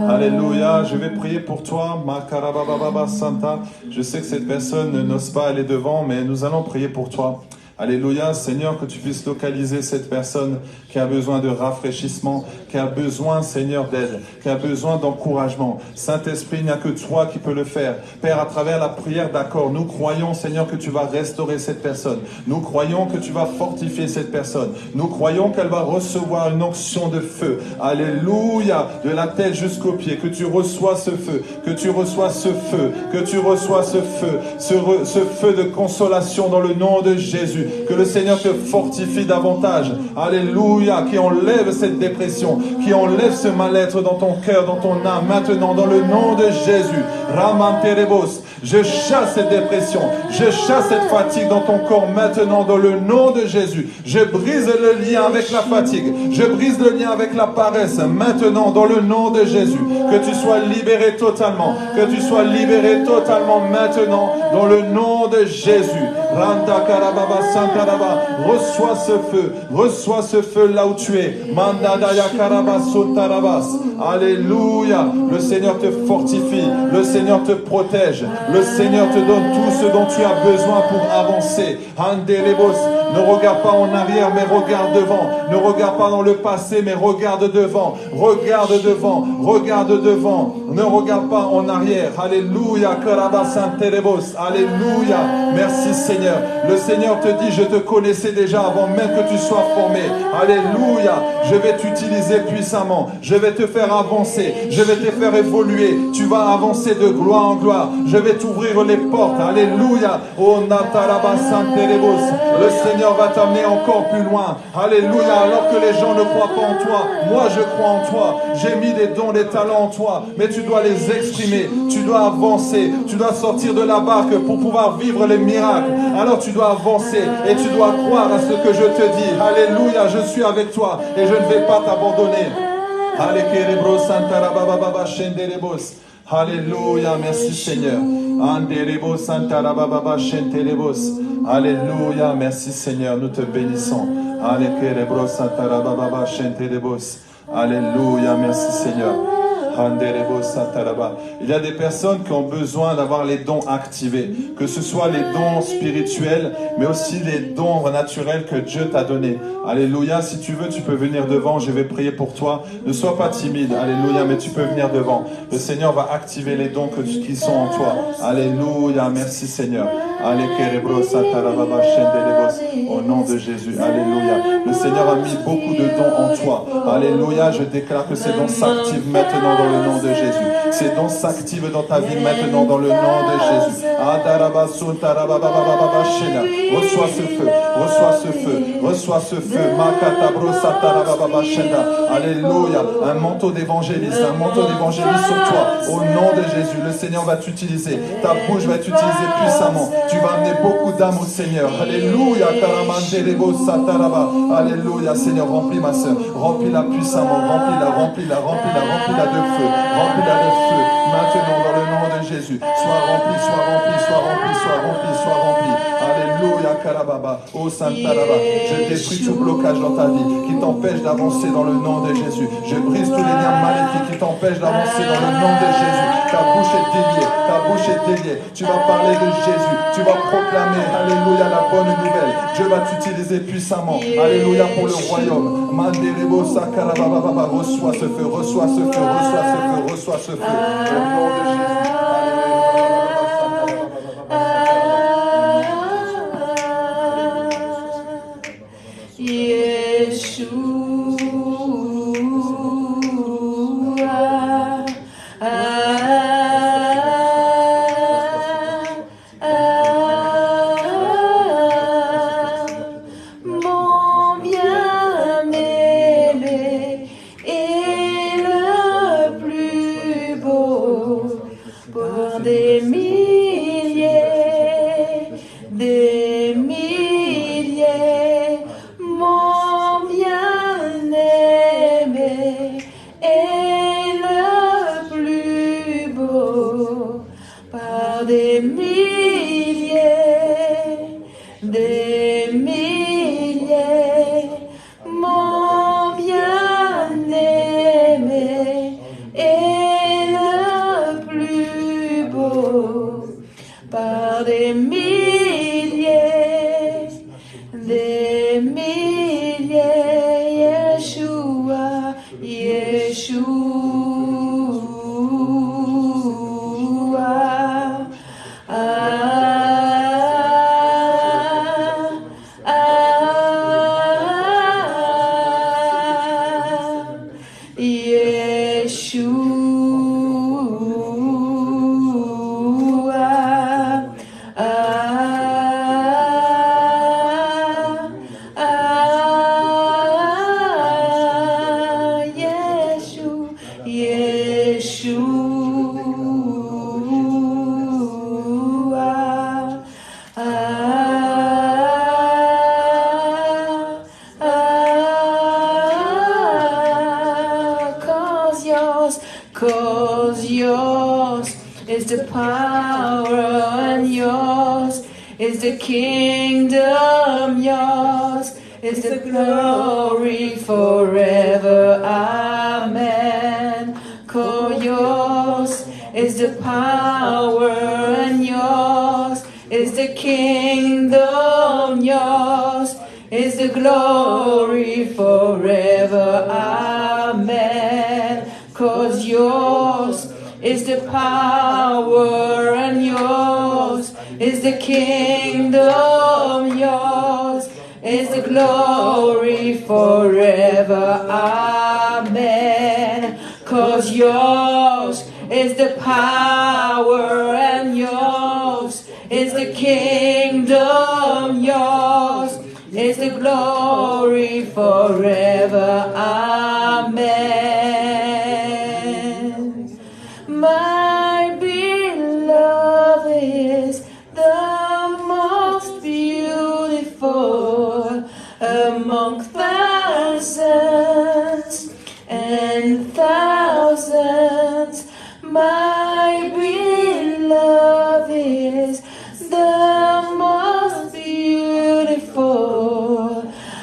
Alléluia. Je vais prier pour toi, Makarababa Santa. Je sais que cette personne n'ose pas aller devant, mais nous allons prier pour toi. Alléluia, Seigneur, que tu puisses localiser cette personne qui a besoin de rafraîchissement, qui a besoin, Seigneur, d'aide, qui a besoin d'encouragement. Saint-Esprit, il n'y a que toi qui peux le faire. Père, à travers la prière d'accord, nous croyons, Seigneur, que tu vas restaurer cette personne. Nous croyons que tu vas fortifier cette personne. Nous croyons qu'elle va recevoir une onction de feu. Alléluia, de la tête jusqu'aux pieds, que tu reçois ce feu, que tu reçois ce feu, que tu reçois ce feu, ce feu de consolation dans le nom de Jésus. Que le Seigneur te fortifie davantage. Alléluia. Qui enlève cette dépression, qui enlève ce mal-être dans ton cœur, dans ton âme. Maintenant, dans le nom de Jésus. Ramanterebos. Je chasse cette dépression. Je chasse cette fatigue dans ton corps. Maintenant, dans le nom de Jésus. Je brise le lien avec la fatigue. Je brise le lien avec la paresse. Maintenant, dans le nom de Jésus. Que tu sois libéré totalement. Que tu sois libéré totalement maintenant, dans le nom de Jésus. Ranta Karababa Santaraba, reçois ce feu là où tu es. Mandadaya Karabas Sotarabas. Alléluia. Le Seigneur te fortifie, le Seigneur te protège, le Seigneur te donne tout ce dont tu as besoin pour avancer. Handelebos. Ne regarde pas en arrière, mais regarde devant. Ne regarde pas dans le passé, mais regarde devant. Regarde devant, regarde devant. Ne regarde pas en arrière. Alléluia. Karabasanterebos. Alléluia. Merci Seigneur. Le Seigneur te dit, je te connaissais déjà avant même que tu sois formé. Alléluia. Je vais t'utiliser puissamment. Je vais te faire avancer. Je vais te faire évoluer. Tu vas avancer de gloire en gloire. Je vais t'ouvrir les portes. Alléluia. Oh Natarabasanterebos. Le Seigneur va t'amener encore plus loin. Alléluia. Alors que les gens ne croient pas en toi, moi je crois en toi. J'ai mis des dons, des talents en toi, mais tu dois les exprimer. Tu dois avancer. Tu dois sortir de la barque pour pouvoir vivre les miracles. Alors tu dois avancer et tu dois croire à ce que je te dis. Alléluia. Je suis avec toi et je ne vais pas t'abandonner. Alléluia. Merci Seigneur. Alléluia, merci Seigneur, nous te bénissons. Alléluia, merci Seigneur. Il y a des personnes qui ont besoin d'avoir les dons activés, que ce soit les dons spirituels, mais aussi les dons naturels que Dieu t'a donnés. Alléluia, si tu veux, tu peux venir devant, je vais prier pour toi. Ne sois pas timide, alléluia, mais tu peux venir devant. Le Seigneur va activer les dons qui sont en toi. Alléluia, merci Seigneur. Au nom de Jésus, alléluia. Le Seigneur a mis beaucoup de dons en toi. Alléluia, je déclare que ces dons s'activent maintenant dans le nom de Jésus. Ces dons s'activent dans ta vie maintenant dans le nom de Jésus. Reçois ce feu, reçois ce feu, reçois ce feu. Alléluia, un manteau d'évangéliste, sur toi. Au nom de Jésus, le Seigneur va t'utiliser. Ta bouche va être utilisée puissamment. Tu vas amener beaucoup d'âmes au Seigneur. Alléluia. Alléluia, Seigneur, remplis ma soeur. Remplis-la puissamment. Remplis-la de feu. Remplis-la de feu. Maintenant, dans le nom de Jésus. Sois rempli. Alléluia, Karababa. Oh, Santaraba. Je détruis tout blocage dans ta vie qui t'empêche d'avancer dans le nom de Jésus. Je brise tous les liens maléfiques qui t'empêchent d'avancer dans le nom de Jésus. Ta bouche est déliée. Tu vas parler de Jésus. Tu vas proclamer, alléluia, la bonne nouvelle. Dieu va t'utiliser puissamment. Alléluia, pour le royaume. Manderebo Sakarababa. Reçois ce feu. Au nom de Jésus.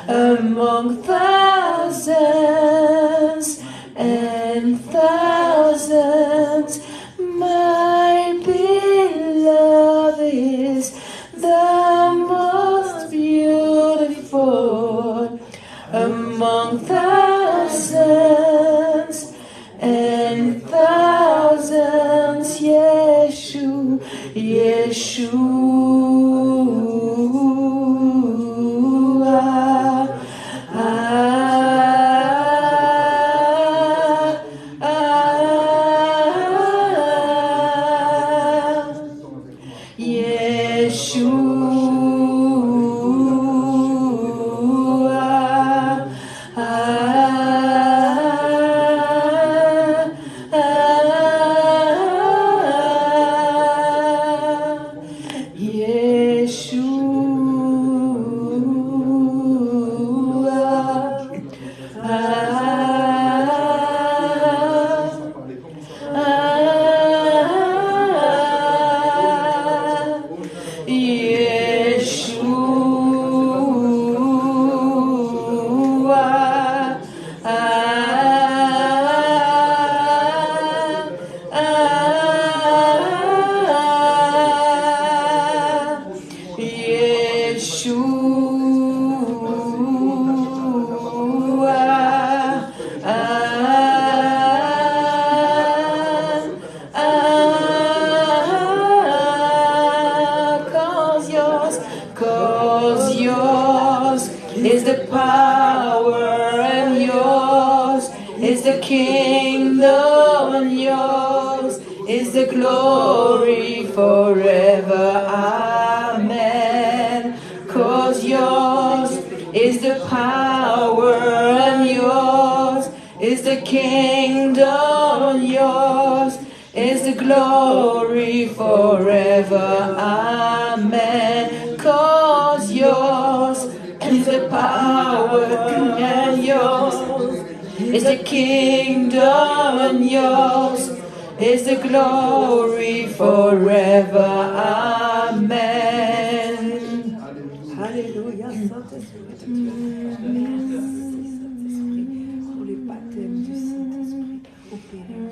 Among thousands and thousands. among thousands and thousands. Yeshua, Yeshua. Cause yours is the power and yours is the kingdom and yours is the glory forever. Amen. Cause yours is the power and yours is the kingdom and yours is the glory forever. Amen. Cause yours is the power and yours is the kingdom and yours is the glory forever. Amen. Alléluia, Saint-Esprit, tu es merci, Saint-Esprit, pour les baptêmes du Saint-Esprit. Opérez.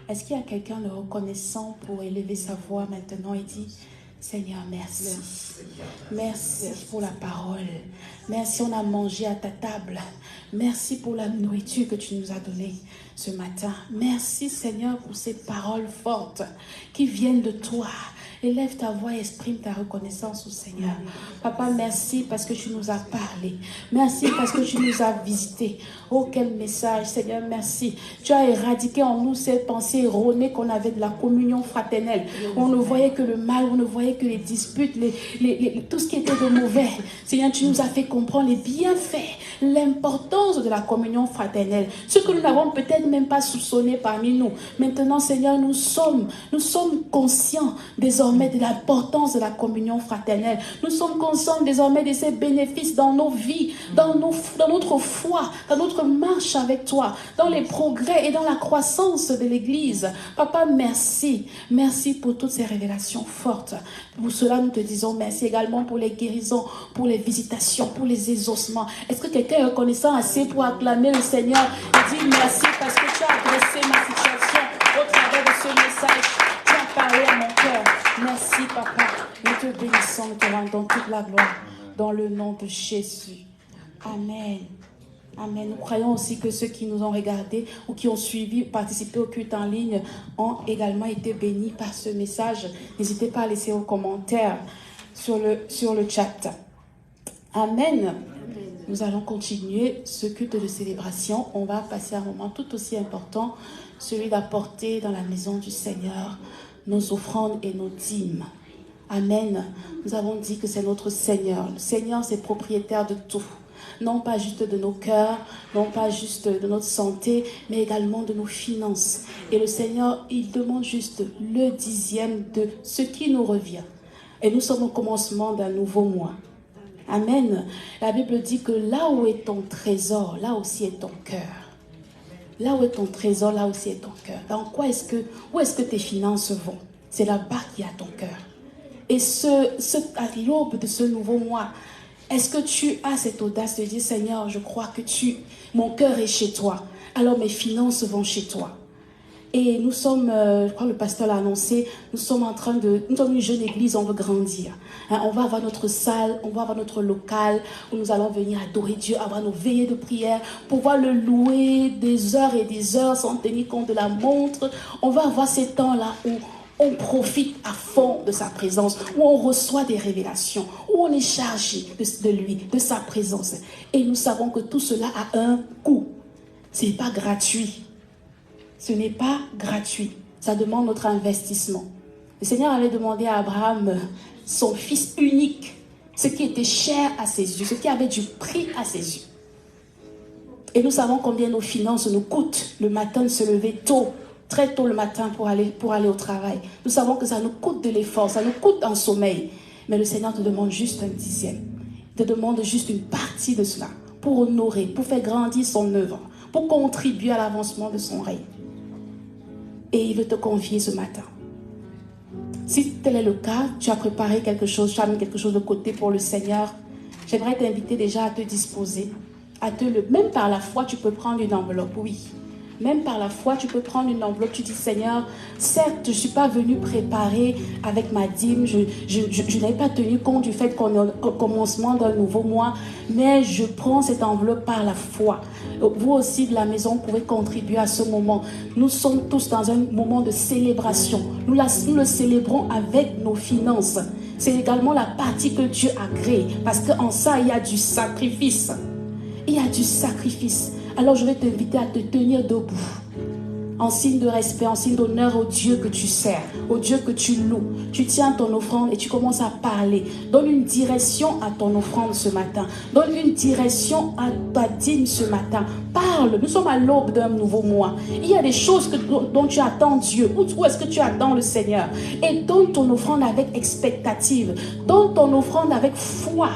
Est-ce qu'il y a quelqu'un de reconnaissant pour élever sa voix maintenant et dit, Seigneur, merci. Merci pour la parole. Merci, on a mangé à ta table. Merci pour la nourriture que tu nous as donnée ce matin. Merci, Seigneur, pour ces paroles fortes qui viennent de toi. Élève ta voix et exprime ta reconnaissance au Seigneur. Papa, merci parce que tu nous as parlé. Merci parce que tu nous as visités. Oh, quel message, Seigneur, merci. Tu as éradiqué en nous ces pensées erronées qu'on avait de la communion fraternelle. On ne voyait que le mal, on ne voyait que les disputes, tout ce qui était de mauvais. Seigneur, tu nous as fait comprendre les bienfaits, l'importance de la communion fraternelle. Ce que nous n'avons peut-être même pas soupçonné parmi nous. Maintenant, Seigneur, nous sommes conscients désormais de l'importance de la communion fraternelle. Nous sommes conscients désormais de ses bénéfices dans nos vies, dans notre foi, dans notre marche avec toi, dans les progrès et dans la croissance de l'Église. Papa, merci. Merci pour toutes ces révélations fortes. Pour cela, nous te disons merci également pour les guérisons, pour les visitations, pour les exaucements. Est-ce que quelqu'un est reconnaissant assez pour acclamer le Seigneur et dire merci parce que tu as adressé ma situation au travers de ce message. Tu as parlé à mon cœur. Merci, Papa. Nous te bénissons, nous te rendons toute la gloire dans le nom de Jésus. Amen. Amen. Nous croyons aussi que ceux qui nous ont regardés ou qui ont suivi, participé au culte en ligne ont également été bénis par ce message. N'hésitez pas à laisser vos commentaires sur le chat. Amen. Nous allons continuer ce culte de célébration. On va passer un moment tout aussi important, celui d'apporter dans la maison du Seigneur nos offrandes et nos dîmes. Amen. Nous avons dit que c'est notre Seigneur. Le Seigneur, c'est propriétaire de tout. Non pas juste de nos cœurs, non pas juste de notre santé, mais également de nos finances. Et le Seigneur, il demande juste le 10e de ce qui nous revient. Et nous sommes au commencement d'un nouveau mois. Amen. La Bible dit que là où est ton trésor, là aussi est ton cœur. Là où est ton trésor, là aussi est ton cœur. Où est-ce que tes finances vont? C'est là-bas qu'il y a ton cœur. Et à l'aube de ce nouveau mois, est-ce que tu as cette audace de dire, Seigneur, je crois que mon cœur est chez toi, alors mes finances vont chez toi. Et nous sommes, je crois que le pasteur l'a annoncé, nous sommes une jeune église, on veut grandir. On va avoir notre salle, on va avoir notre local, où nous allons venir adorer Dieu, avoir nos veillées de prière, pouvoir le louer des heures et des heures sans tenir compte de la montre. On va avoir ces temps-là où on profite à fond de sa présence, où on reçoit des révélations, où on est chargé de lui, de sa présence. Et nous savons que tout cela a un coût. Ce n'est pas gratuit. Ce n'est pas gratuit. Ça demande notre investissement. Le Seigneur avait demandé à Abraham son fils unique, ce qui était cher à ses yeux, ce qui avait du prix à ses yeux. Et nous savons combien nos finances nous coûtent le matin de se lever tôt, très tôt le matin pour aller au travail. Nous savons que ça nous coûte de l'effort, ça nous coûte un sommeil. Mais le Seigneur te demande juste un 10e. Il te demande juste une partie de cela pour honorer, pour faire grandir son œuvre, pour contribuer à l'avancement de son règne. Et il veut te confier ce matin. Si tel est le cas, tu as préparé quelque chose, tu as mis quelque chose de côté pour le Seigneur, j'aimerais t'inviter déjà à te disposer, même par la foi, tu peux prendre une enveloppe, oui. Même par la foi, tu peux prendre une enveloppe, tu dis, Seigneur, certes, je ne suis pas venu préparer avec ma dîme, je n'avais pas tenu compte du fait qu'on est au commencement d'un nouveau mois, mais je prends cette enveloppe par la foi. Vous aussi, de la maison, vous pouvez contribuer à ce moment. Nous sommes tous dans un moment de célébration. Nous le célébrons avec nos finances. C'est également la partie que Dieu a créée, parce qu'en ça, il y a du sacrifice. Il y a du sacrifice. Alors je vais t'inviter à te tenir debout, en signe de respect, en signe d'honneur au Dieu que tu sers, au Dieu que tu loues. Tu tiens ton offrande et tu commences à parler. Donne une direction à ton offrande ce matin. Donne une direction à ta dîme ce matin. Parle. Nous sommes à l'aube d'un nouveau mois. Il y a des choses dont tu attends Dieu. Où est-ce que tu attends le Seigneur? Et donne ton offrande avec expectative. Donne ton offrande avec foi.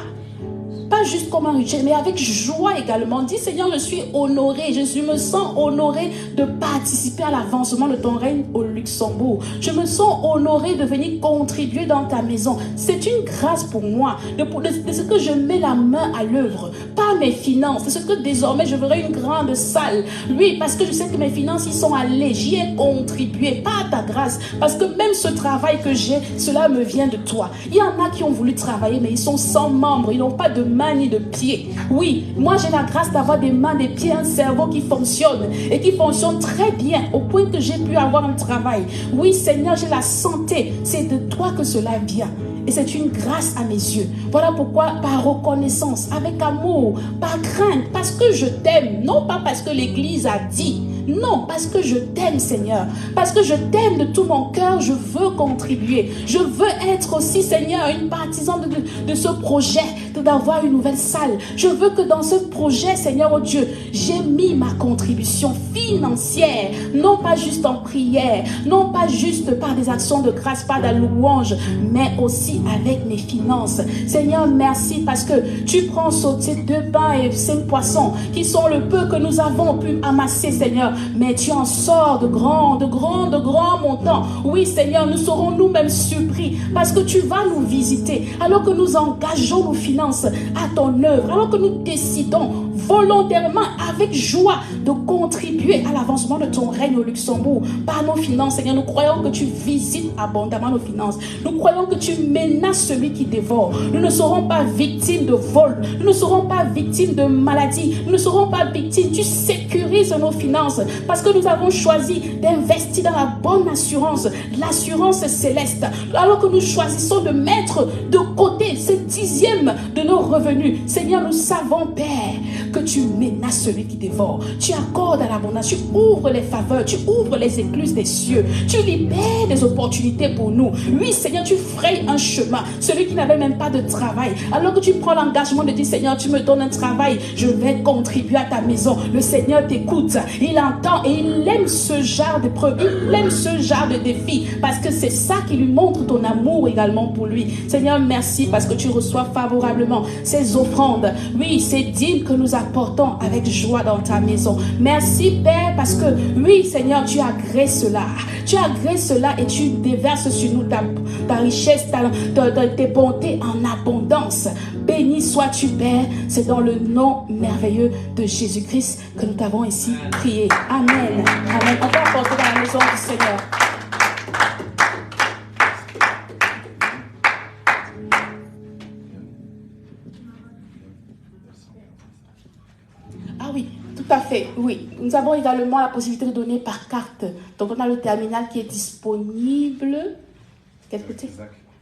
pas juste comme un rituel, mais avec joie également. Dis Seigneur, je suis honoré, je me sens honoré de participer à l'avancement de ton règne au Luxembourg. Je me sens honoré de venir contribuer dans ta maison. C'est une grâce pour moi, de ce que je mets la main à l'œuvre, pas mes finances, de ce que désormais je verrai une grande salle. Oui, parce que je sais que mes finances y sont allées, j'y ai contribué, pas à ta grâce, parce que même ce travail que j'ai, cela me vient de toi. Il y en a qui ont voulu travailler, mais ils sont sans membres, ils n'ont pas de main ni de pied. Oui, moi j'ai la grâce d'avoir des mains, des pieds, un cerveau qui fonctionne et qui fonctionne très bien au point que j'ai pu avoir un travail. Oui Seigneur, j'ai la santé, c'est de toi que cela vient. Et c'est une grâce à mes yeux. Voilà pourquoi, par reconnaissance, avec amour, par crainte, parce que je t'aime, non pas parce que l'Église a dit, non, parce que je t'aime Seigneur, parce que je t'aime de tout mon cœur, je veux contribuer, je veux être aussi Seigneur une partisane de ce projet, d'avoir une nouvelle salle. Je veux que dans ce projet Seigneur, oh Dieu, j'ai mis ma contribution financière, non pas juste en prière, non pas juste par des actions de grâce, par de la louange, mais aussi avec mes finances. Seigneur, merci parce que tu prends sauter 2 pains et 5 poissons qui sont le peu que nous avons pu amasser Seigneur, mais tu en sors de grands montants. Oui Seigneur, nous serons nous-mêmes surpris parce que tu vas nous visiter alors que nous engageons nos finances à ton œuvre, alors que nous décidons volontairement, avec joie, de contribuer à l'avancement de ton règne au Luxembourg par nos finances. Seigneur, nous croyons que tu visites abondamment nos finances. Nous croyons que tu menaces celui qui dévore. Nous ne serons pas victimes de vol. Nous ne serons pas victimes de maladie. Nous ne serons pas victimes. Tu sécurises nos finances parce que nous avons choisi d'investir dans la bonne assurance, l'assurance céleste. Alors que nous choisissons de mettre de côté ces 10e de nos revenus. Seigneur, nous savons, Père, que tu menaces celui qui dévore. Tu accordes à l'abondance, tu ouvres les faveurs, tu ouvres les écluses des cieux, tu libères des opportunités pour nous. Oui, Seigneur, tu frayes un chemin. Celui qui n'avait même pas de travail, alors que tu prends l'engagement de dire, Seigneur, tu me donnes un travail, je vais contribuer à ta maison. Le Seigneur t'écoute, il entend et il aime ce genre de preuve, il aime ce genre de défi, parce que c'est ça qui lui montre ton amour également pour lui. Seigneur, merci parce que tu reçois favorablement ces offrandes. Oui, ces dîmes que nous apportons avec joie dans ta maison. Merci Père parce que oui Seigneur, tu agrées cela. Tu agrées cela et tu déverses sur nous ta richesse, tes bontés en abondance. Béni sois-tu Père. C'est dans le nom merveilleux de Jésus-Christ que nous t'avons ici prié. Amen. Amen. On peut apporter dans la maison du Seigneur. Ah oui, tout à fait, oui. Nous avons également la possibilité de donner par carte. Donc on a le terminal qui est disponible. Quel côté?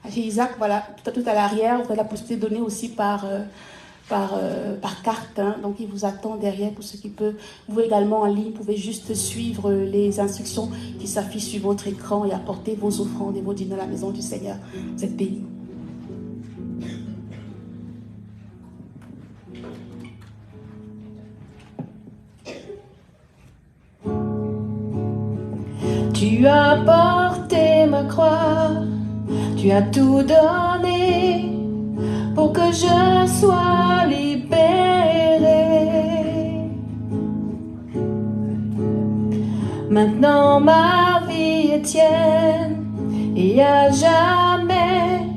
Chez Isaac, voilà, tout à l'arrière. Vous avez la possibilité de donner aussi par carte. Hein. Donc il vous attend derrière pour ceux qui peuvent. Vous également en ligne, vous pouvez juste suivre les instructions qui s'affichent sur votre écran et apporter vos offrandes et vos dîners à la maison du Seigneur. Vous êtes bénis. Tu as porté ma croix, tu as tout donné pour que je sois libéré. Maintenant ma vie est tienne et à jamais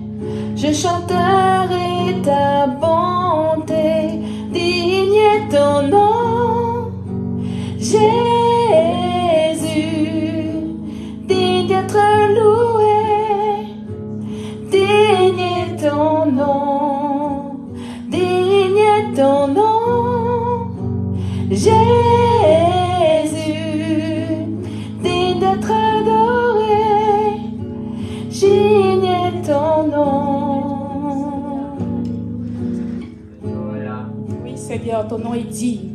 je chanterai ta bonté. Digne est ton nom, Jésus, digne d'être loué, digne est ton nom, digne est ton nom, Jésus, digne d'être adoré, digne est ton nom. Oui Seigneur, ton nom est digne.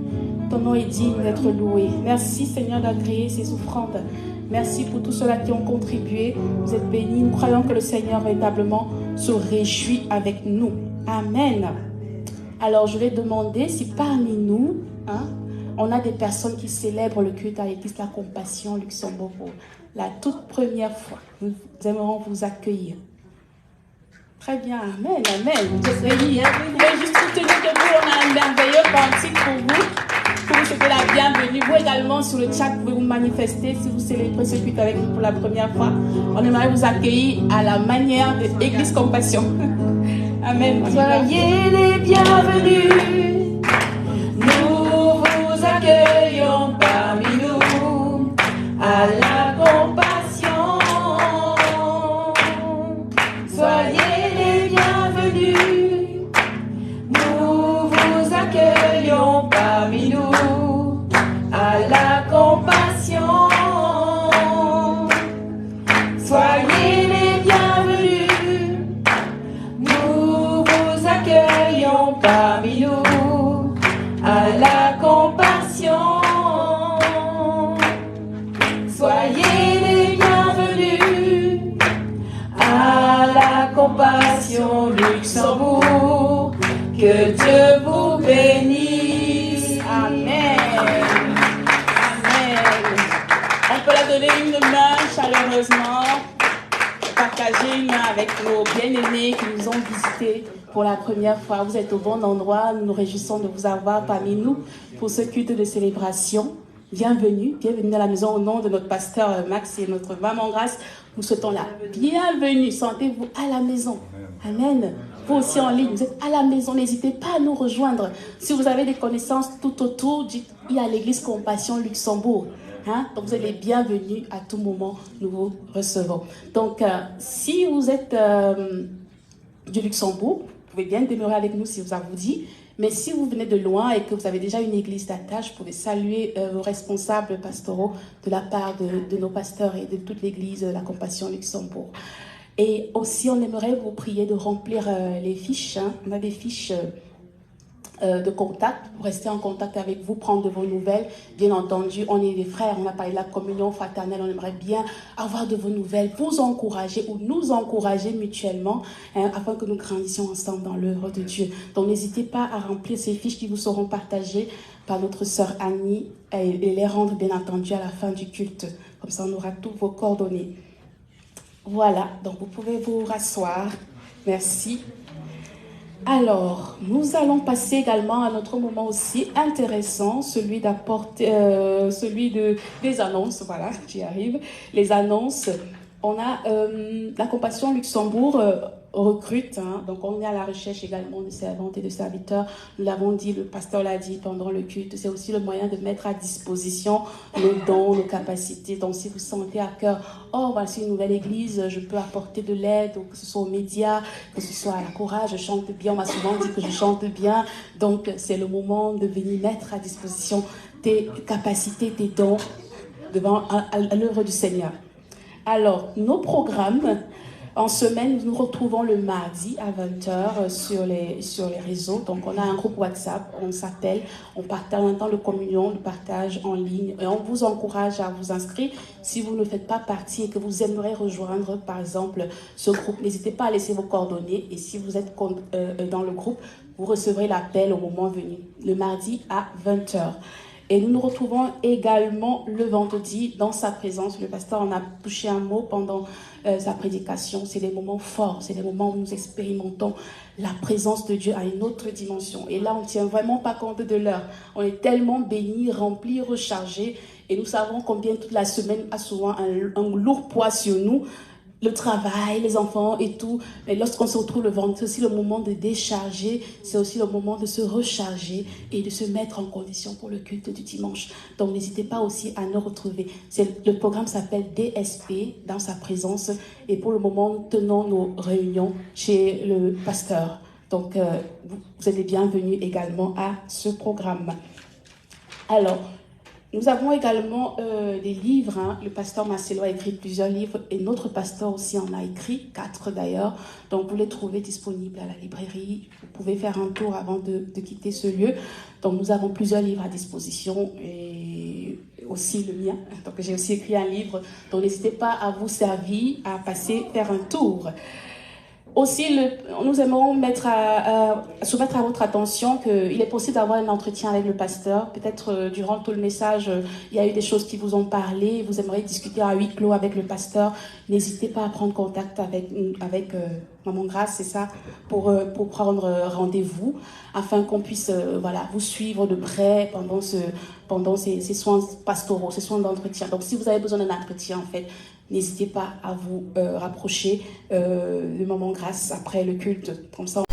Ton nom est digne d'être loué. Merci Seigneur d'agréer ces offrandes. Merci pour tous ceux-là qui ont contribué. Vous êtes bénis. Nous croyons que le Seigneur véritablement se réjouit avec nous. Amen. Alors je vais demander si parmi nous, on a des personnes qui célèbrent le culte à l'Église de la Compassion Luxembourg pour la toute première fois. Nous aimerons vous accueillir. Très bien. Amen. Amen. Vous êtes bénis. Vous pouvez juste soutenir debout, on a un merveilleux cantique pour vous souhaiter la bienvenue. Vous également sur le chat, vous pouvez vous manifester si vous célébrez ce culte avec nous pour la première fois. On aimerait vous accueillir à la manière de Église Compassion. Amen. Soyez les bienvenus. Nous vous accueillons parmi nous à la compassion. Soyez les bienvenus. Nous vous accueillons parmi nous à la compassion. Soyez les bienvenus. Nous vous accueillons parmi nous à la compassion. Soyez les bienvenus à la compassion Luxembourg. Que Dieu vous bénisse. Amen. Amen. On peut la donner une main chaleureusement. Partager une main avec nos bien-aimés qui nous ont visités pour la première fois. Vous êtes au bon endroit. Nous nous réjouissons de vous avoir parmi nous pour ce culte de célébration. Bienvenue, bienvenue à la maison au nom de notre pasteur Max et notre maman Grâce. Nous souhaitons la bienvenue. Sentez-vous à la maison. Amen. Vous aussi en ligne, vous êtes à la maison. N'hésitez pas à nous rejoindre. Si vous avez des connaissances tout autour, dites il y a l'église Compassion Luxembourg. Donc vous êtes les bienvenus à tout moment, nous vous recevons. Donc si vous êtes du Luxembourg, vous pouvez bien demeurer avec nous si ça vous dit. Mais si vous venez de loin et que vous avez déjà une église d'attache, vous pouvez saluer vos responsables pastoraux de la part de nos pasteurs et de toute l'église La Compassion Luxembourg. Et aussi, on aimerait vous prier de remplir les fiches. On a des fiches de contact pour rester en contact avec vous, prendre de vos nouvelles. Bien entendu, on est des frères, on a parlé de la communion fraternelle, on aimerait bien avoir de vos nouvelles, vous encourager ou nous encourager mutuellement afin que nous grandissions ensemble dans l'œuvre de Dieu. Donc n'hésitez pas à remplir ces fiches qui vous seront partagées par notre sœur Annie et les rendre bien entendu à la fin du culte. Comme ça, on aura tous vos coordonnées. Voilà, donc vous pouvez vous rasseoir. Merci. Alors, nous allons passer également à notre moment aussi intéressant, celui des annonces. Voilà, j'y arrive. Les annonces. On a la Compassion Luxembourg recrute, donc on est à la recherche également de servantes et de serviteurs. Nous l'avons dit, le pasteur l'a dit pendant le culte, c'est aussi le moyen de mettre à disposition nos dons, nos capacités. Donc si vous sentez à cœur, oh voici une nouvelle église, je peux apporter de l'aide, que ce soit aux médias, que ce soit à la courage, je chante bien, on m'a souvent dit que je chante bien, donc c'est le moment de venir mettre à disposition tes capacités, tes dons devant à l'œuvre du Seigneur. Alors, nos programmes, en semaine, nous nous retrouvons le mardi à 20h sur les réseaux. Donc, on a un groupe WhatsApp, on s'appelle, on partage en temps de communion, le partage en ligne. Et on vous encourage à vous inscrire. Si vous ne faites pas partie et que vous aimeriez rejoindre, par exemple, ce groupe, n'hésitez pas à laisser vos coordonnées. Et si vous êtes dans le groupe, vous recevrez l'appel au moment venu, le mardi à 20h. Et nous nous retrouvons également le vendredi dans sa présence. Le pasteur en a touché un mot pendant sa prédication. C'est des moments forts, c'est des moments où nous expérimentons la présence de Dieu à une autre dimension. Et là, on ne tient vraiment pas compte de l'heure. On est tellement bénis, remplis, rechargés. Et nous savons combien toute la semaine a souvent un lourd poids sur nous. Le travail, les enfants et tout. Mais lorsqu'on se retrouve le vendredi, c'est aussi le moment de décharger. C'est aussi le moment de se recharger et de se mettre en condition pour le culte du dimanche. Donc, n'hésitez pas aussi à nous retrouver. Le programme s'appelle DSP, dans sa présence. Et pour le moment, nous tenons nos réunions chez le pasteur. Donc, vous êtes les bienvenus également à ce programme. Alors, nous avons également des livres. Le pasteur Marcelo a écrit plusieurs livres et notre pasteur aussi en a écrit, 4 d'ailleurs. Donc vous les trouvez disponibles à la librairie. Vous pouvez faire un tour avant de quitter ce lieu. Donc nous avons plusieurs livres à disposition et aussi le mien. Donc j'ai aussi écrit un livre. Donc n'hésitez pas à vous servir, à passer faire un tour. Aussi, nous aimerons soumettre à votre attention qu'il est possible d'avoir un entretien avec le pasteur. Peut-être durant tout le message, il y a eu des choses qui vous ont parlé. Vous aimeriez discuter à huis clos avec le pasteur. N'hésitez pas à prendre contact avec Maman Grâce, c'est ça, pour prendre rendez-vous, afin qu'on puisse vous suivre de près pendant ces soins pastoraux, ces soins d'entretien. Donc si vous avez besoin d'un entretien, en fait, n'hésitez pas à vous rapprocher de Maman Grâce après le culte, comme ça.